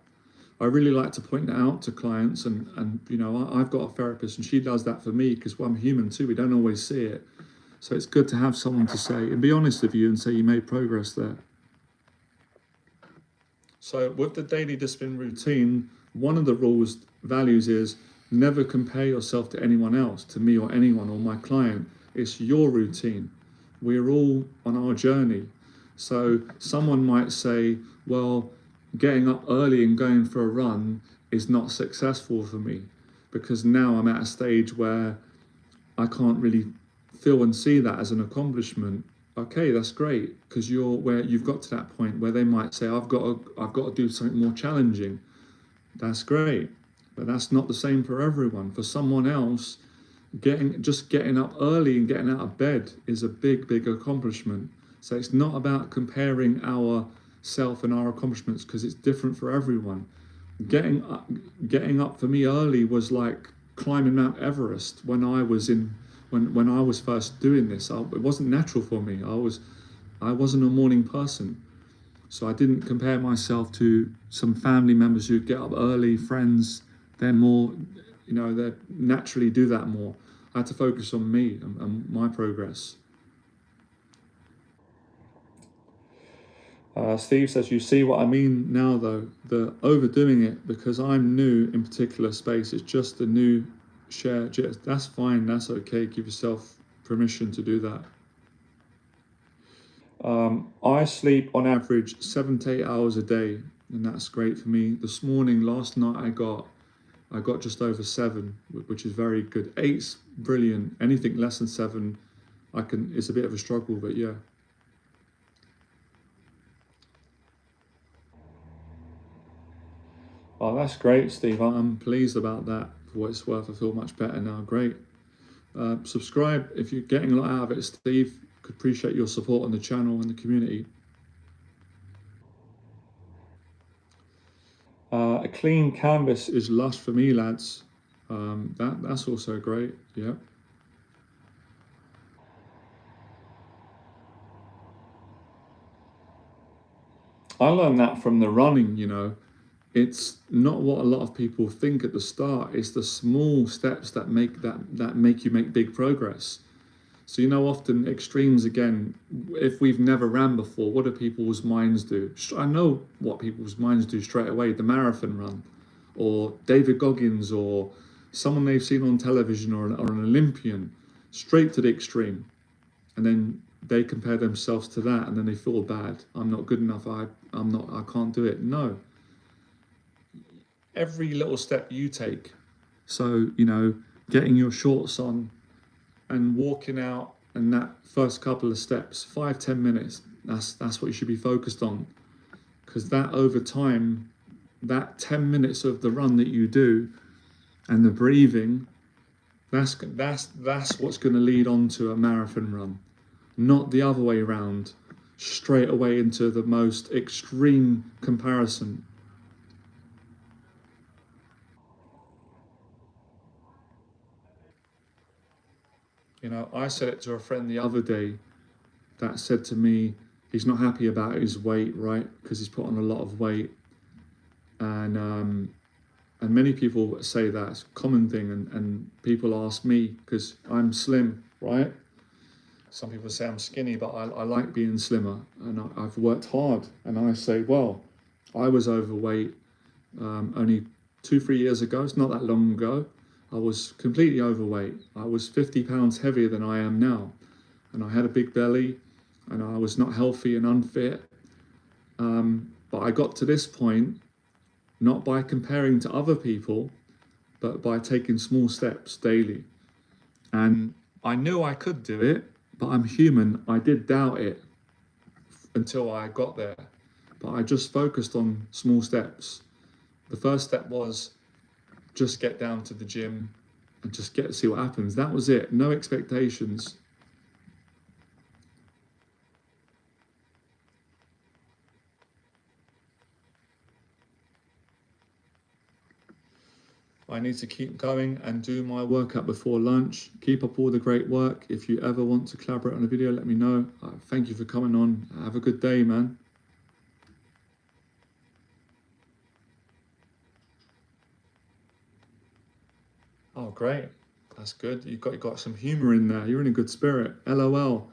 I really like to point that out to clients, and you know, I've got a therapist and she does that for me because I'm human too. We don't always see it. So it's good to have someone to say and be honest with you and say you made progress there. So with the daily discipline routine, one of the rules, values is never compare yourself to anyone else, to me or anyone or my client. It's your routine. We're all on our journey. So someone might say, well, getting up early and going for a run is not successful for me because now I'm at a stage where I can't really feel and see that as an accomplishment. Okay, that's great because you've got to that point where they might say, I've got to do something more challenging. That's great, but that's not the same for everyone. For someone else, getting up early and getting out of bed is a big accomplishment. So it's not about comparing our self and our accomplishments because it's different for everyone. Getting up for me early was like climbing Mount Everest when I was first doing this. It wasn't natural for me. I wasn't a morning person. So I didn't compare myself to some family members who get up early, friends. They're more, they naturally do that more. I had to focus on me and my progress. Steve says, you see what I mean now though, the overdoing it because I'm new in particular space. It's just a new share. That's fine, that's okay. Give yourself permission to do that. I sleep on average 7 to 8 hours a day, and that's great for me. This morning, last night, I got just over 7, which is very good. 8's brilliant. Anything less than 7, it's a bit of a struggle, but yeah. Oh, that's great, Steve. I'm pleased about that. For what it's worth, I feel much better now. Great. Subscribe if you're getting a lot out of it, Steve. Could appreciate your support on the channel and the community. A clean canvas is lush for me, lads. That's also great. Yeah. I learned that from the running. It's not what a lot of people think at the start. It's the small steps that make you make big progress. So often extremes again, if we've never ran before, what do people's minds do? I know what people's minds do straight away, the marathon run, or David Goggins, or someone they've seen on television, or an Olympian, straight to the extreme. And then they compare themselves to that, and then they feel bad. I'm not good enough, I can't do it. No. Every little step you take. So, getting your shorts on, and walking out, and that first couple of steps, 5-10 minutes, that's what you should be focused on, because that over time, that 10 minutes of the run that you do and the breathing, that's what's going to lead on to a marathon run, not the other way around, straight away into the most extreme comparison. I said it to a friend the other day that said to me, he's not happy about his weight, right? Because he's put on a lot of weight. And many people say that it's a common thing. And people ask me, because I'm slim, right? Some people say I'm skinny, but I like being slimmer. And I've worked hard. And I say, well, I was overweight only 2-3 years ago. It's not that long ago. I was completely overweight. I was 50 pounds heavier than I am now. And I had a big belly, and I was not healthy and unfit. But I got to this point, not by comparing to other people, but by taking small steps daily. And I knew I could do it, but I'm human. I did doubt it until I got there. But I just focused on small steps. The first step was just get down to the gym and just get to see what happens. That was it. No expectations. I need to keep going and do my workout before lunch. Keep up all the great work. If you ever want to collaborate on a video, let me know. Thank you for coming on. Have a good day, man. Oh, great. That's good. You got some humor in there. You're in a good spirit. LOL.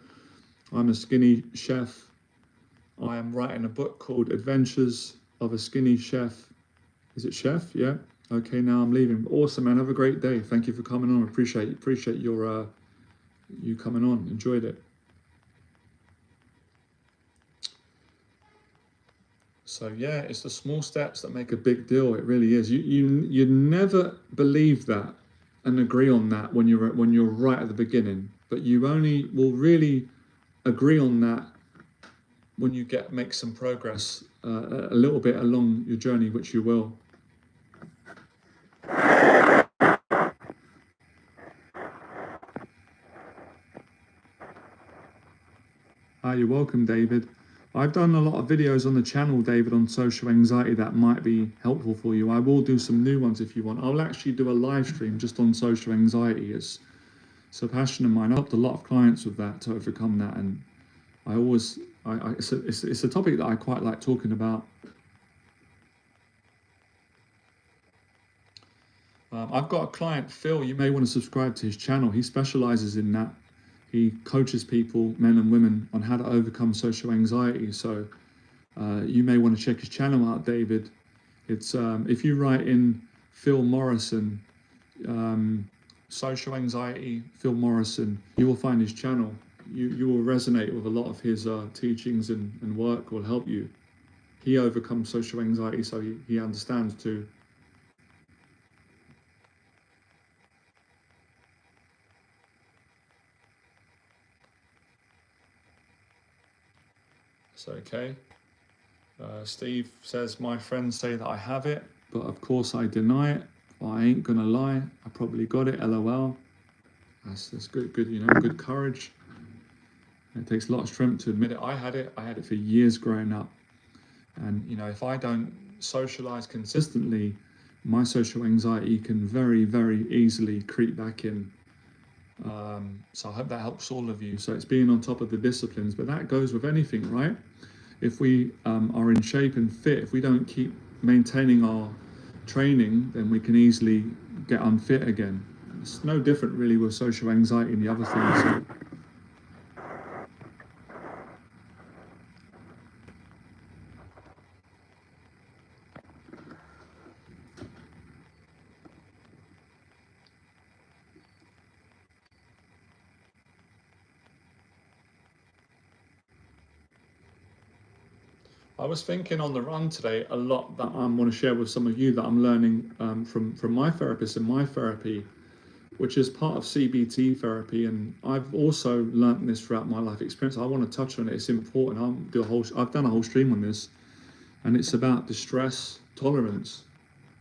I'm a skinny chef. I am writing a book called Adventures of a Skinny Chef. Is it chef? Yeah. Okay, now I'm leaving. Awesome, man. Have a great day. Thank you for coming on. Appreciate your you coming on. Enjoyed it. So yeah, it's the small steps that make a big deal. It really is. You never believe that and agree on that when you're right at the beginning, but you only will really agree on that when you make some progress a little bit along your journey, which you will. You're welcome, David. I've done a lot of videos on the channel, David, on social anxiety that might be helpful for you. I will do some new ones if you want. I'll actually do a live stream just on social anxiety. It's a passion of mine. I've helped a lot of clients with that to overcome that, and it's a topic that I quite like talking about. I've got a client, Phil. You may want to subscribe to his channel. He specializes in that. He coaches people, men and women, on how to overcome social anxiety. So you may want to check his channel out, David. It's if you write in Phil Morrison, social anxiety, Phil Morrison, you will find his channel. You will resonate with a lot of his teachings and work will help you. He overcomes social anxiety, so he understands too. It's okay. Steve says, my friends say that I have it, but of course I deny it. I ain't gonna lie, I probably got it, LOL. That's good, good courage. It takes a lot of strength to admit it. I had it for years growing up. And if I don't socialize consistently, my social anxiety can very, very easily creep back in. So I hope that helps all of you. So it's being on top of the disciplines, but that goes with anything, right? If we are in shape and fit, if we don't keep maintaining our training, then we can easily get unfit again. It's no different really with social anxiety and the other things. I was thinking on the run today a lot that I want to share with some of you that I'm learning from my therapist and my therapy, which is part of CBT therapy. And I've also learned this throughout my life experience. I want to touch on it. It's important. I've done a whole stream on this, and it's about distress tolerance.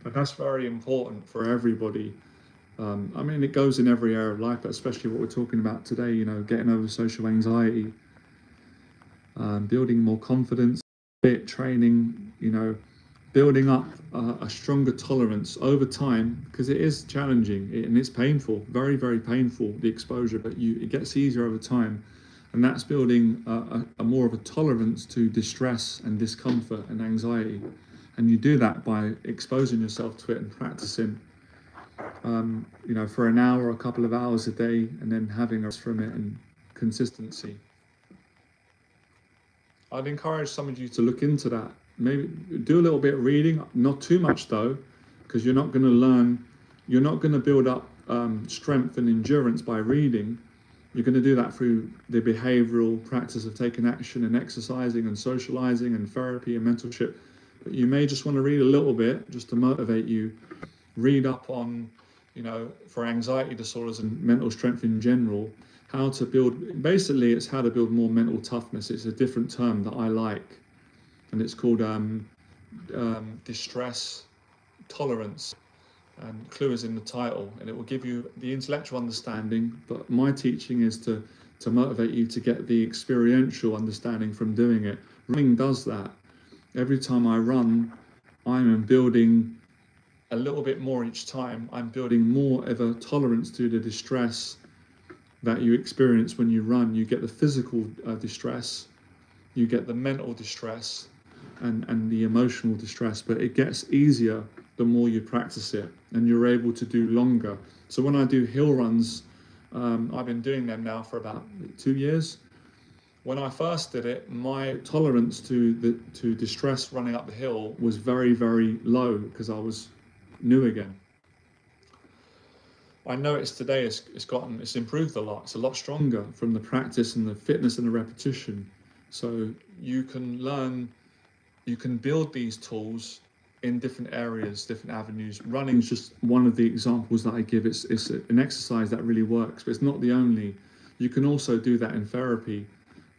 And that's very important for everybody. I mean, it goes in every area of life, but especially what we're talking about today, getting over social anxiety, building more confidence, training, building up a stronger tolerance over time, because it is challenging and it's painful, very, very painful, the exposure, but it gets easier over time. And that's building a more of a tolerance to distress and discomfort and anxiety. And you do that by exposing yourself to it and practicing, for an hour or a couple of hours a day, and then having us from it and consistency. I'd encourage some of you to look into that. Maybe do a little bit of reading, not too much though, because you're not going to learn, you're not going to build up strength and endurance by reading. You're going to do that through the behavioral practice of taking action and exercising and socializing and therapy and mentorship. But you may just want to read a little bit just to motivate you. Read up on, for anxiety disorders and mental strength in general, how to build, basically it's how to build more mental toughness. It's a different term that I like, and it's called distress tolerance, and clue is in the title, and it will give you the intellectual understanding, but my teaching is to motivate you to get the experiential understanding from doing it. Running does that. Every time I run, I'm building a little bit more each time, I'm building more of a tolerance to the distress that you experience when you run. You get the physical distress, you get the mental distress, and the emotional distress, but it gets easier the more you practice it, and you're able to do longer. So when I do hill runs, I've been doing them now for about 2 years. When I first did it, my tolerance to distress running up the hill was very, very low because I was new again. I noticed today it's improved a lot. It's a lot stronger from the practice and the fitness and the repetition. So you can build these tools in different areas, different avenues. Running is just one of the examples that I give. It's an exercise that really works, but it's not the only. You can also do that in therapy.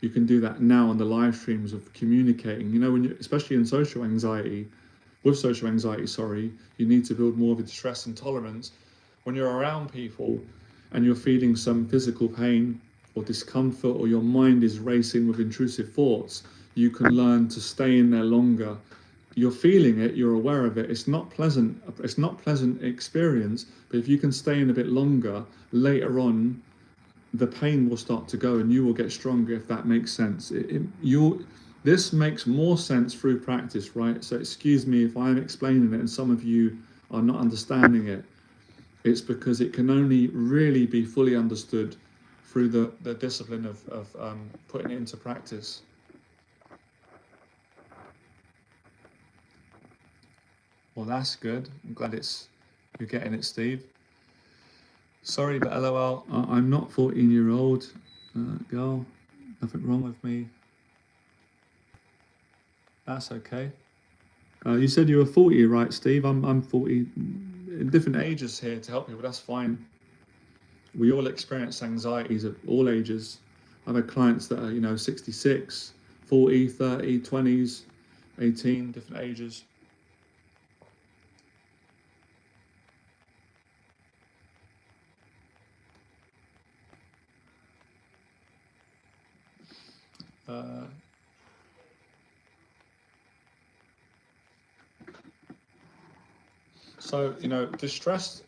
You can do that now on the live streams of communicating. You know, especially in social anxiety, you need to build more of a distress and tolerance. When you're around people and you're feeling some physical pain or discomfort, or your mind is racing with intrusive thoughts, you can learn to stay in there longer. You're feeling it, you're aware of it. It's not pleasant experience, but if you can stay in a bit longer, later on, the pain will start to go and you will get stronger, if that makes sense. This makes more sense through practice, right? So excuse me if I'm explaining it and some of you are not understanding it. It's because it can only really be fully understood through the discipline of putting it into practice. Well, that's good. I'm glad you're getting it, Steve. Sorry, but LOL, I'm not 14-year-old girl. Nothing wrong with me. That's okay. You said you were 40, right, Steve? I'm 40. In different ages here to help people. That's fine. We all experience anxieties at all ages. I've had clients that are, 66, 40, 30, 20s, 18, different ages. So, distress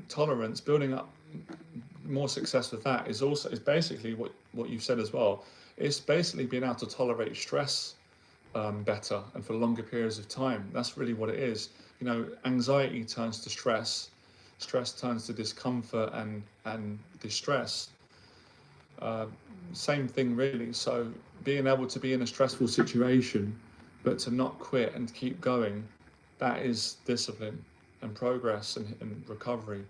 tolerance, building up more success with that is basically what you said as well. It's basically being able to tolerate stress better and for longer periods of time. That's really what it is. Anxiety turns to stress turns to discomfort and distress. Same thing really. So being able to be in a stressful situation but to not quit and keep going, that is discipline and progress and recovery.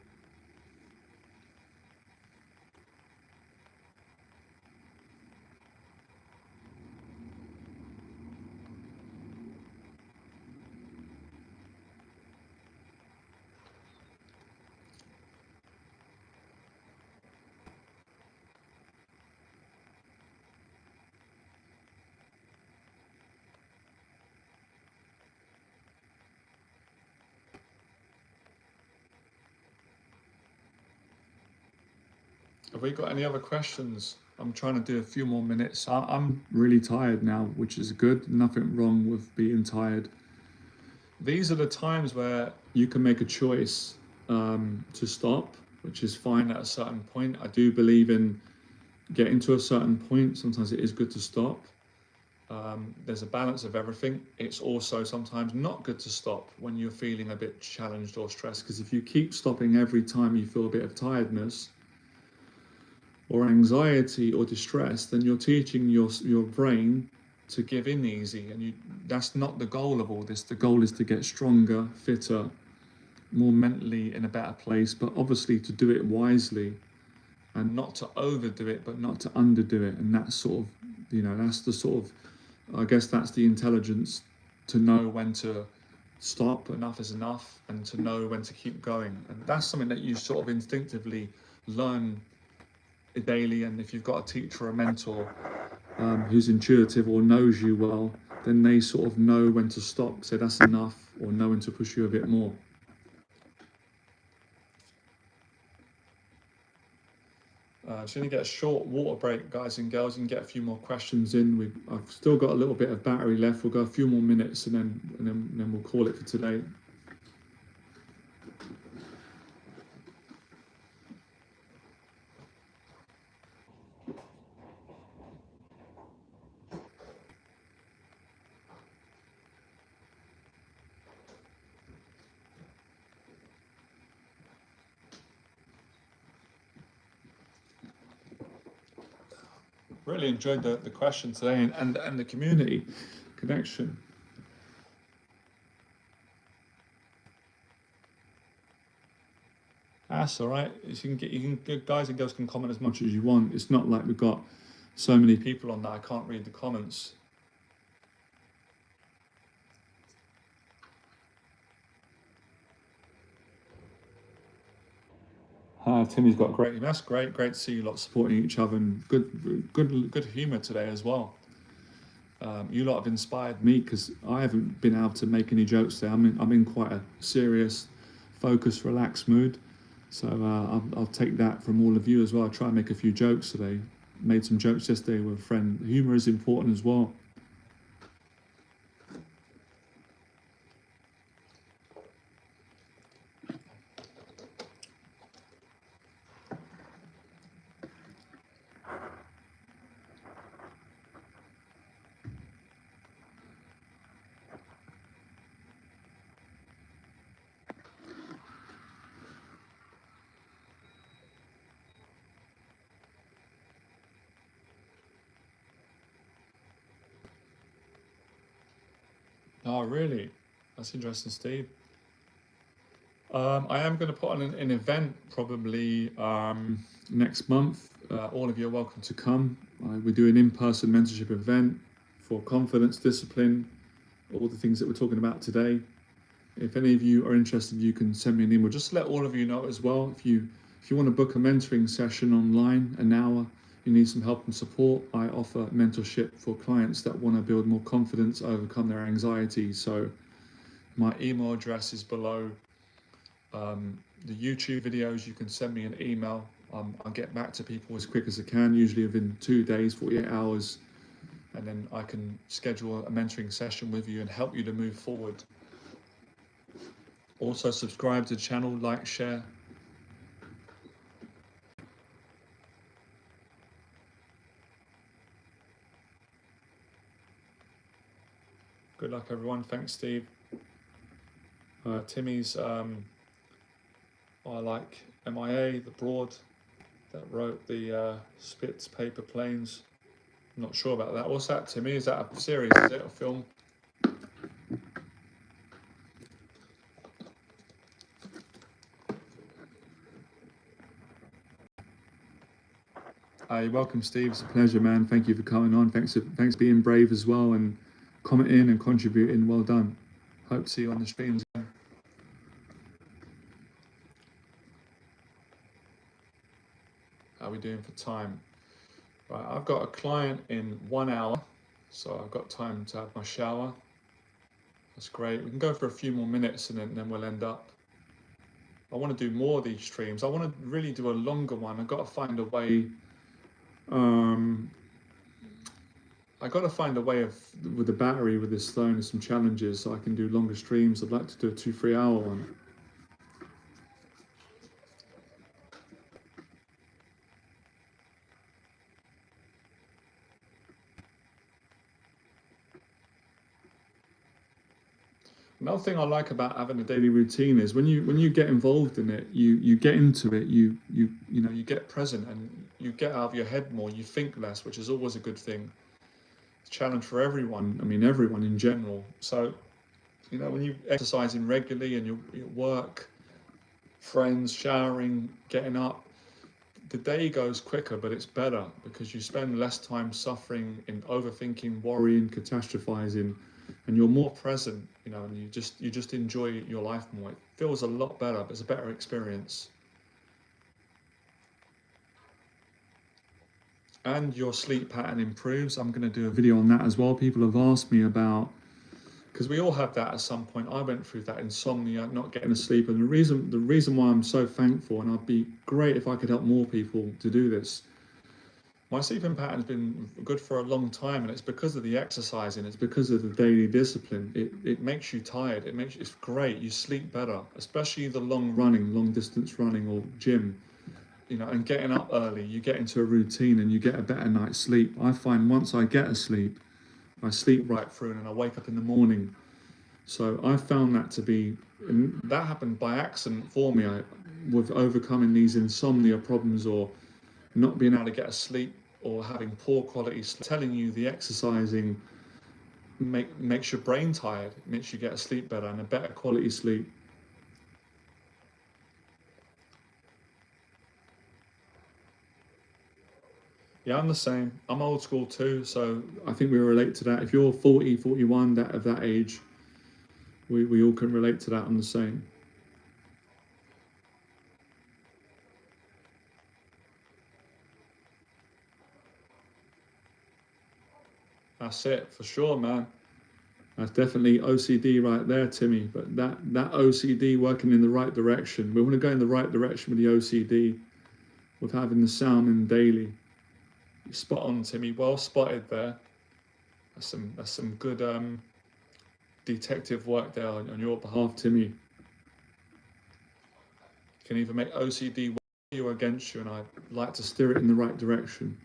Have we got any other questions? I'm trying to do a few more minutes. I'm really tired now, which is good. Nothing wrong with being tired. These are the times where you can make a choice to stop, which is fine at a certain point. I do believe in getting to a certain point. Sometimes it is good to stop. There's a balance of everything. It's also sometimes not good to stop when you're feeling a bit challenged or stressed, because if you keep stopping every time you feel a bit of tiredness or anxiety or distress, then you're teaching your brain to give in easy, and that's not the goal of all this. The goal is to get stronger, fitter, more mentally in a better place, but obviously to do it wisely and not to overdo it, but not to underdo it. And that's sort of, that's the sort of, I guess that's the intelligence to know when to stop, enough is enough, and to know when to keep going. And that's something that you sort of instinctively learn daily. And if you've got a teacher or a mentor who's intuitive or knows you well, then they sort of know when to stop, say that's enough, or know when to push you a bit more. Just going to get a short water break, guys and girls, and get a few more questions in. I've still got a little bit of battery left. We'll go a few more minutes and then we'll call it for today. Really enjoyed the question today and the community connection. That's all right. Guys and girls can comment as much as you want. It's not like we've got so many people on that I can't read the comments. Timmy's got great. That's great. Great to see you lot supporting each other and good humour today as well. You lot have inspired me because I haven't been able to make any jokes today. I'm in quite a serious, focused, relaxed mood. So I'll take that from all of you as well. I'll try and make a few jokes today. Made some jokes yesterday with a friend. Humour is important as well. Oh, really? That's interesting, Steve. I am going to put on an event probably next month. All of you are welcome to come. We do an in-person mentorship event for confidence, discipline, all the things that we're talking about today. If any of you are interested, you can send me an email. Just to let all of you know as well, if you want to book a mentoring session online, an hour, you need some help and support, I offer mentorship for clients that want to build more confidence, overcome their anxiety. So my email address is below the YouTube videos. You can send me an email. I'll get back to people as quick as I can, usually within 2 days, 48 hours. And then I can schedule a mentoring session with you and help you to move forward. Also subscribe to the channel, like, share. Good luck, everyone. Thanks, Steve. Timmy's, I like MIA, the Broad, that wrote the Spitz paper planes. I'm not sure about that. What's that, Timmy? Is that a series? Is it a film? You're welcome, Steve. It's a pleasure, man. Thank you for coming on. Thanks for being brave as well and commenting and contributing. Well done. Hope to see you on the streams. How are we doing for time? Right, I've got a client in 1 hour, so I've got time to have my shower. That's great. We can go for a few more minutes and then we'll end up. I want to do more of these streams. I want to really do a longer one. I've got to find a way. I got to find a way of with the battery with this phone and some challenges so I can do longer streams. I'd like to do a 2-3 hour one. Another thing I like about having a daily routine is when you get involved in it, you get into it, you get present and you get out of your head more, you think less, which is always a good thing. It's a challenge for everyone, I mean everyone in general. So, when you exercising regularly and you work, friends, showering, getting up, the day goes quicker, but it's better because you spend less time suffering in overthinking, worrying, catastrophizing, and you're more present, and you just enjoy your life more. It feels a lot better, but it's a better experience. And your sleep pattern improves. I'm going to do a video on that as well. People have asked me about, because we all have that at some point. I went through that insomnia, not getting to sleep, and the reason why I'm so thankful, and I'd be great if I could help more people to do this. My sleeping pattern's been good for a long time, and it's because of the exercising. It's because of the daily discipline. It makes you tired. It's great. You sleep better, especially the long distance running or gym. And getting up early, you get into a routine and you get a better night's sleep. I find once I get asleep, I sleep right through and I wake up in the morning. So I found that to be, and that happened by accident for me. With overcoming these insomnia problems or not being able to get asleep or having poor quality sleep, telling you the exercising makes your brain tired, makes you get to sleep better and a better quality sleep. Yeah, I'm the same. I'm old school too, so I think we relate to that. If you're 40, 41, that of that age, we all can relate to that. I'm the same. That's it, for sure, man. That's definitely OCD right there, Timmy. But that OCD working in the right direction. We want to go in the right direction with the OCD, with having the salmon daily. Spot on, Timmy. Well spotted there. That's some good detective work there on your behalf, Timmy. You can either make OCD with you or against you, and I like to steer it in the right direction.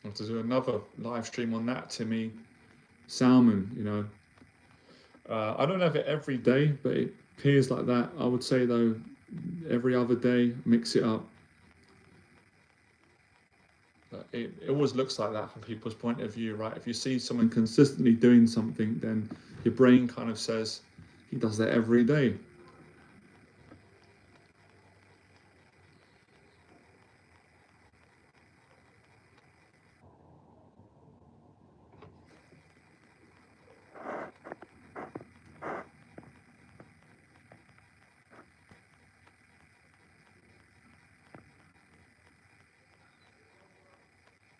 I have to do another live stream on that, Timmy. Salmon, you know. I don't have it every day, but it appears like that. I would say though, every other day, mix it up. But it always looks like that from people's point of view, right? If you see someone consistently doing something, then your brain kind of says, he does that every day.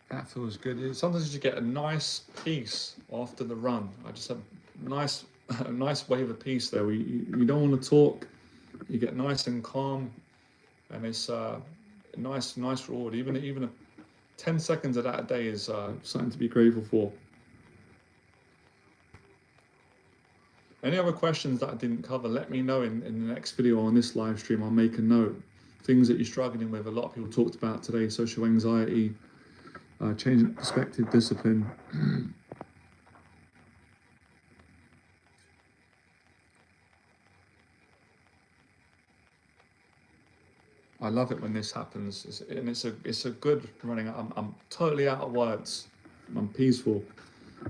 That feels good. Sometimes you get a nice peace after the run. I just have nice, a nice wave of peace there. You don't want to talk. You get nice and calm, and it's nice reward. Even 10 seconds of that a day is something to be grateful for. Any other questions that I didn't cover, let me know in the next video on this live stream. I'll make a note. Things that you're struggling with. A lot of people talked about today: social anxiety, changing perspective, discipline. I love it when this happens, and it's a good running. I'm totally out of words. I'm peaceful.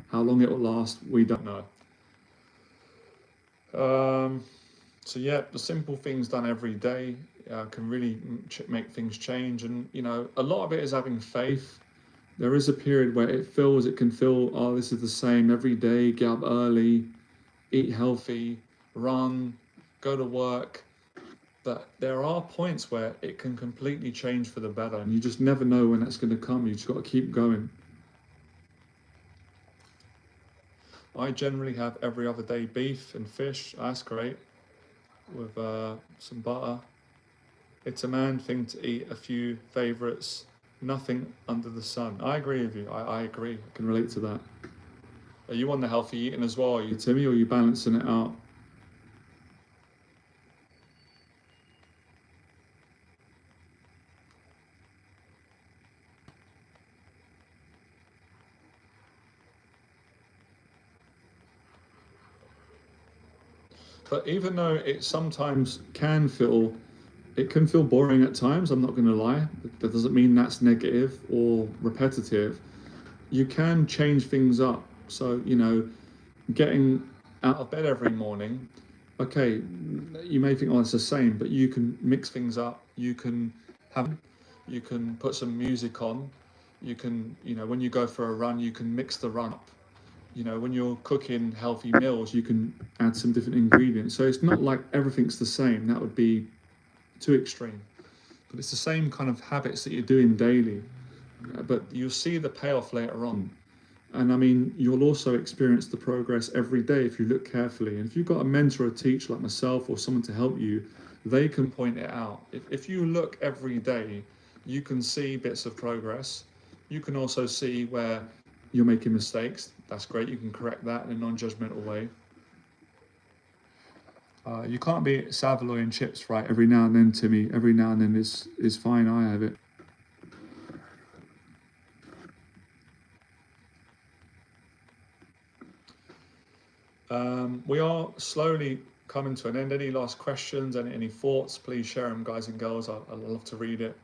How long it will last, we don't know. So yeah, the simple things done every day can really make things change, and you know, a lot of it is having faith. There is a period where it can feel, oh, this is the same every day. Get up early, eat healthy, run, go to work. But there are points where it can completely change for the better, and you just never know when that's going to come. You just got to keep going. I generally have every other day beef and fish. That's great, with some butter. It's a man thing to eat a few favourites. Nothing under the sun. I agree with you. I agree. I can relate to that. Are you on the healthy eating as well, are you, Timmy, or are you balancing it out? But even though it sometimes it can feel boring at times, I'm not going to lie. That doesn't mean that's negative or repetitive. You can change things up. So, you know, getting out of bed every morning, okay, you may think, oh, it's the same, but you can mix things up. You can put some music on. You can, you know, when you go for a run, you can mix the run up. You know, when you're cooking healthy meals, you can add some different ingredients. So it's not like everything's the same. That would be too extreme. But it's the same kind of habits that you're doing daily. But you'll see the payoff later on. And I mean, you'll also experience the progress every day if you look carefully. And if you've got a mentor or teacher like myself or someone to help you, they can point it out. If you look every day, you can see bits of progress. You can also see where you're making mistakes. That's great. You can correct that in a non-judgmental way. You can't be Savoy and chips, right? Every now and then, Timmy. Every now and then is fine. I have it. We are slowly coming to an end. Any last questions, any thoughts, please share them, guys and girls. I'd love to read it.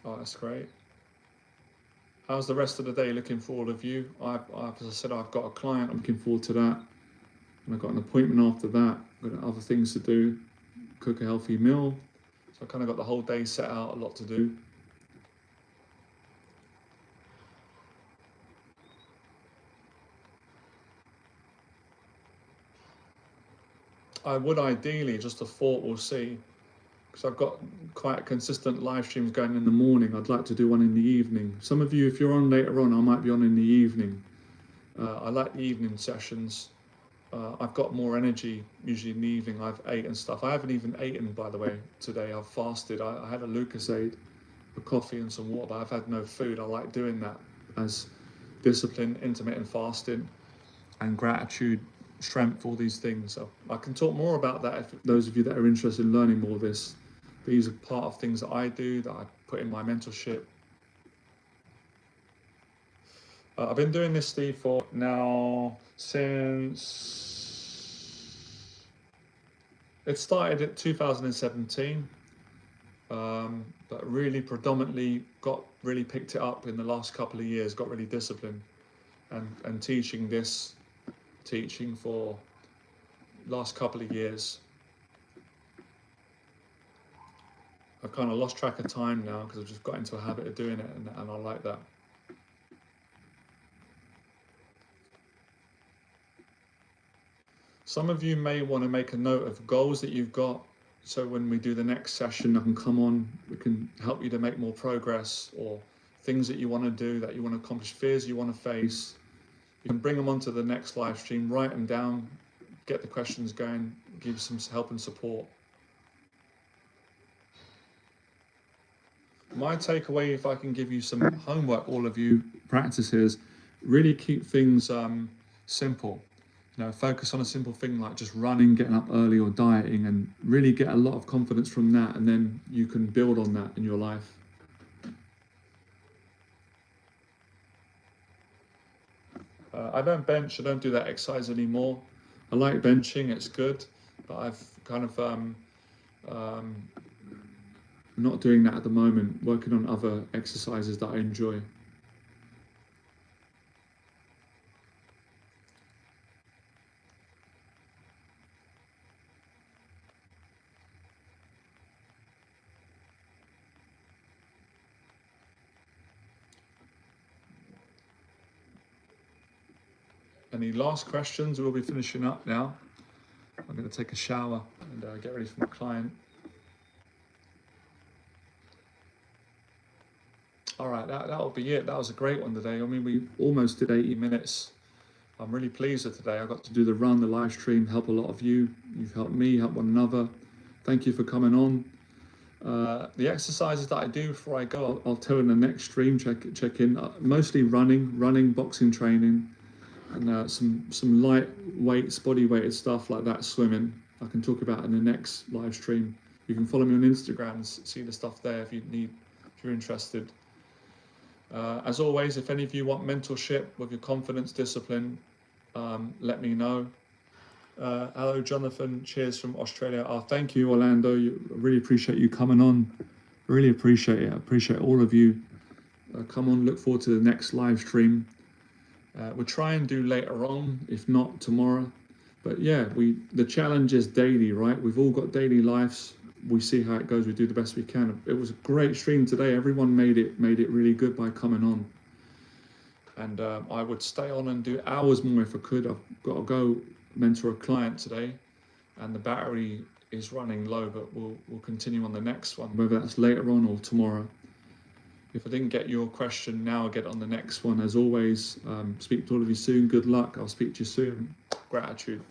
Oh, that's great. How's the rest of the day looking for all of you? As I said, I've got a client. I'm looking forward to that. And I've got an appointment after that. I've got other things to do. Cook a healthy meal. So I kind of got the whole day set out, a lot to do. I would ideally, just a thought, we'll see. Because I've got quite consistent live streams going in the morning. I'd like to do one in the evening. Some of you, if you're on later on, I might be on in the evening. I like the evening sessions. I've got more energy usually in the evening. I've ate and stuff. I haven't even eaten, by the way, today. I've fasted. I had a Lucozade, a coffee and some water, but I've had no food. I like doing that as discipline, intermittent fasting, and gratitude, strength, all these things. So I can talk more about that if those of you that are interested in learning more of this. These are part of things that I do, that I put in my mentorship. I've been doing this, Steve, for now since it started at 2017, but really predominantly really picked it up in the last couple of years, got really disciplined, and teaching for last couple of years. I've kind of lost track of time now because I've just got into a habit of doing it, and I like that. Some of you may want to make a note of goals that you've got, so when we do the next session, I can come on, we can help you to make more progress, or things that you want to do, that you want to accomplish, fears you want to face. You can bring them onto the next live stream, write them down, get the questions going, give some help and support. My takeaway, if I can give you some homework, all of you practices, really keep things simple. You know, focus on a simple thing like just running, getting up early, or dieting, and really get a lot of confidence from that, and then you can build on that in your life. I don't bench, I don't do that exercise anymore. I like benching, it's good, but I've kind of not doing that at the moment, working on other exercises that I enjoy. Any last questions? We'll be finishing up now. I'm going to take a shower and get ready for my client. All right, that'll be it. That was a great one today. I mean, we almost did 80 minutes. I'm really pleased with today. I got to do the run, the live stream, help a lot of you. You've helped me, help one another. Thank you for coming on. The exercises that I do before I go, I'll tell in the next stream, check in. Mostly running, boxing training, and some light weights, body weighted stuff like that, swimming. I can talk about in the next live stream. You can follow me on Instagram and see the stuff there if you're interested. As always, if any of you want mentorship with your confidence, discipline, let me know. Hello, Jonathan. Cheers from Australia. Oh, thank you, Orlando. I really appreciate you coming on. Really appreciate it. I appreciate all of you. Come on, look forward to the next live stream. We'll try and do later on, if not tomorrow. But yeah, the challenge is daily, right? We've all got daily lives. We see how it goes. We do the best we can. It was a great stream today. Everyone made it really good by coming on. And I would stay on and do hours more if I could. I've got to go mentor a client today, and the battery is running low, but we'll continue on the next one, whether that's later on or tomorrow. If I didn't get your question now, I'll get on the next one. As always, speak to all of you soon. Good luck. I'll speak to you soon. Gratitude.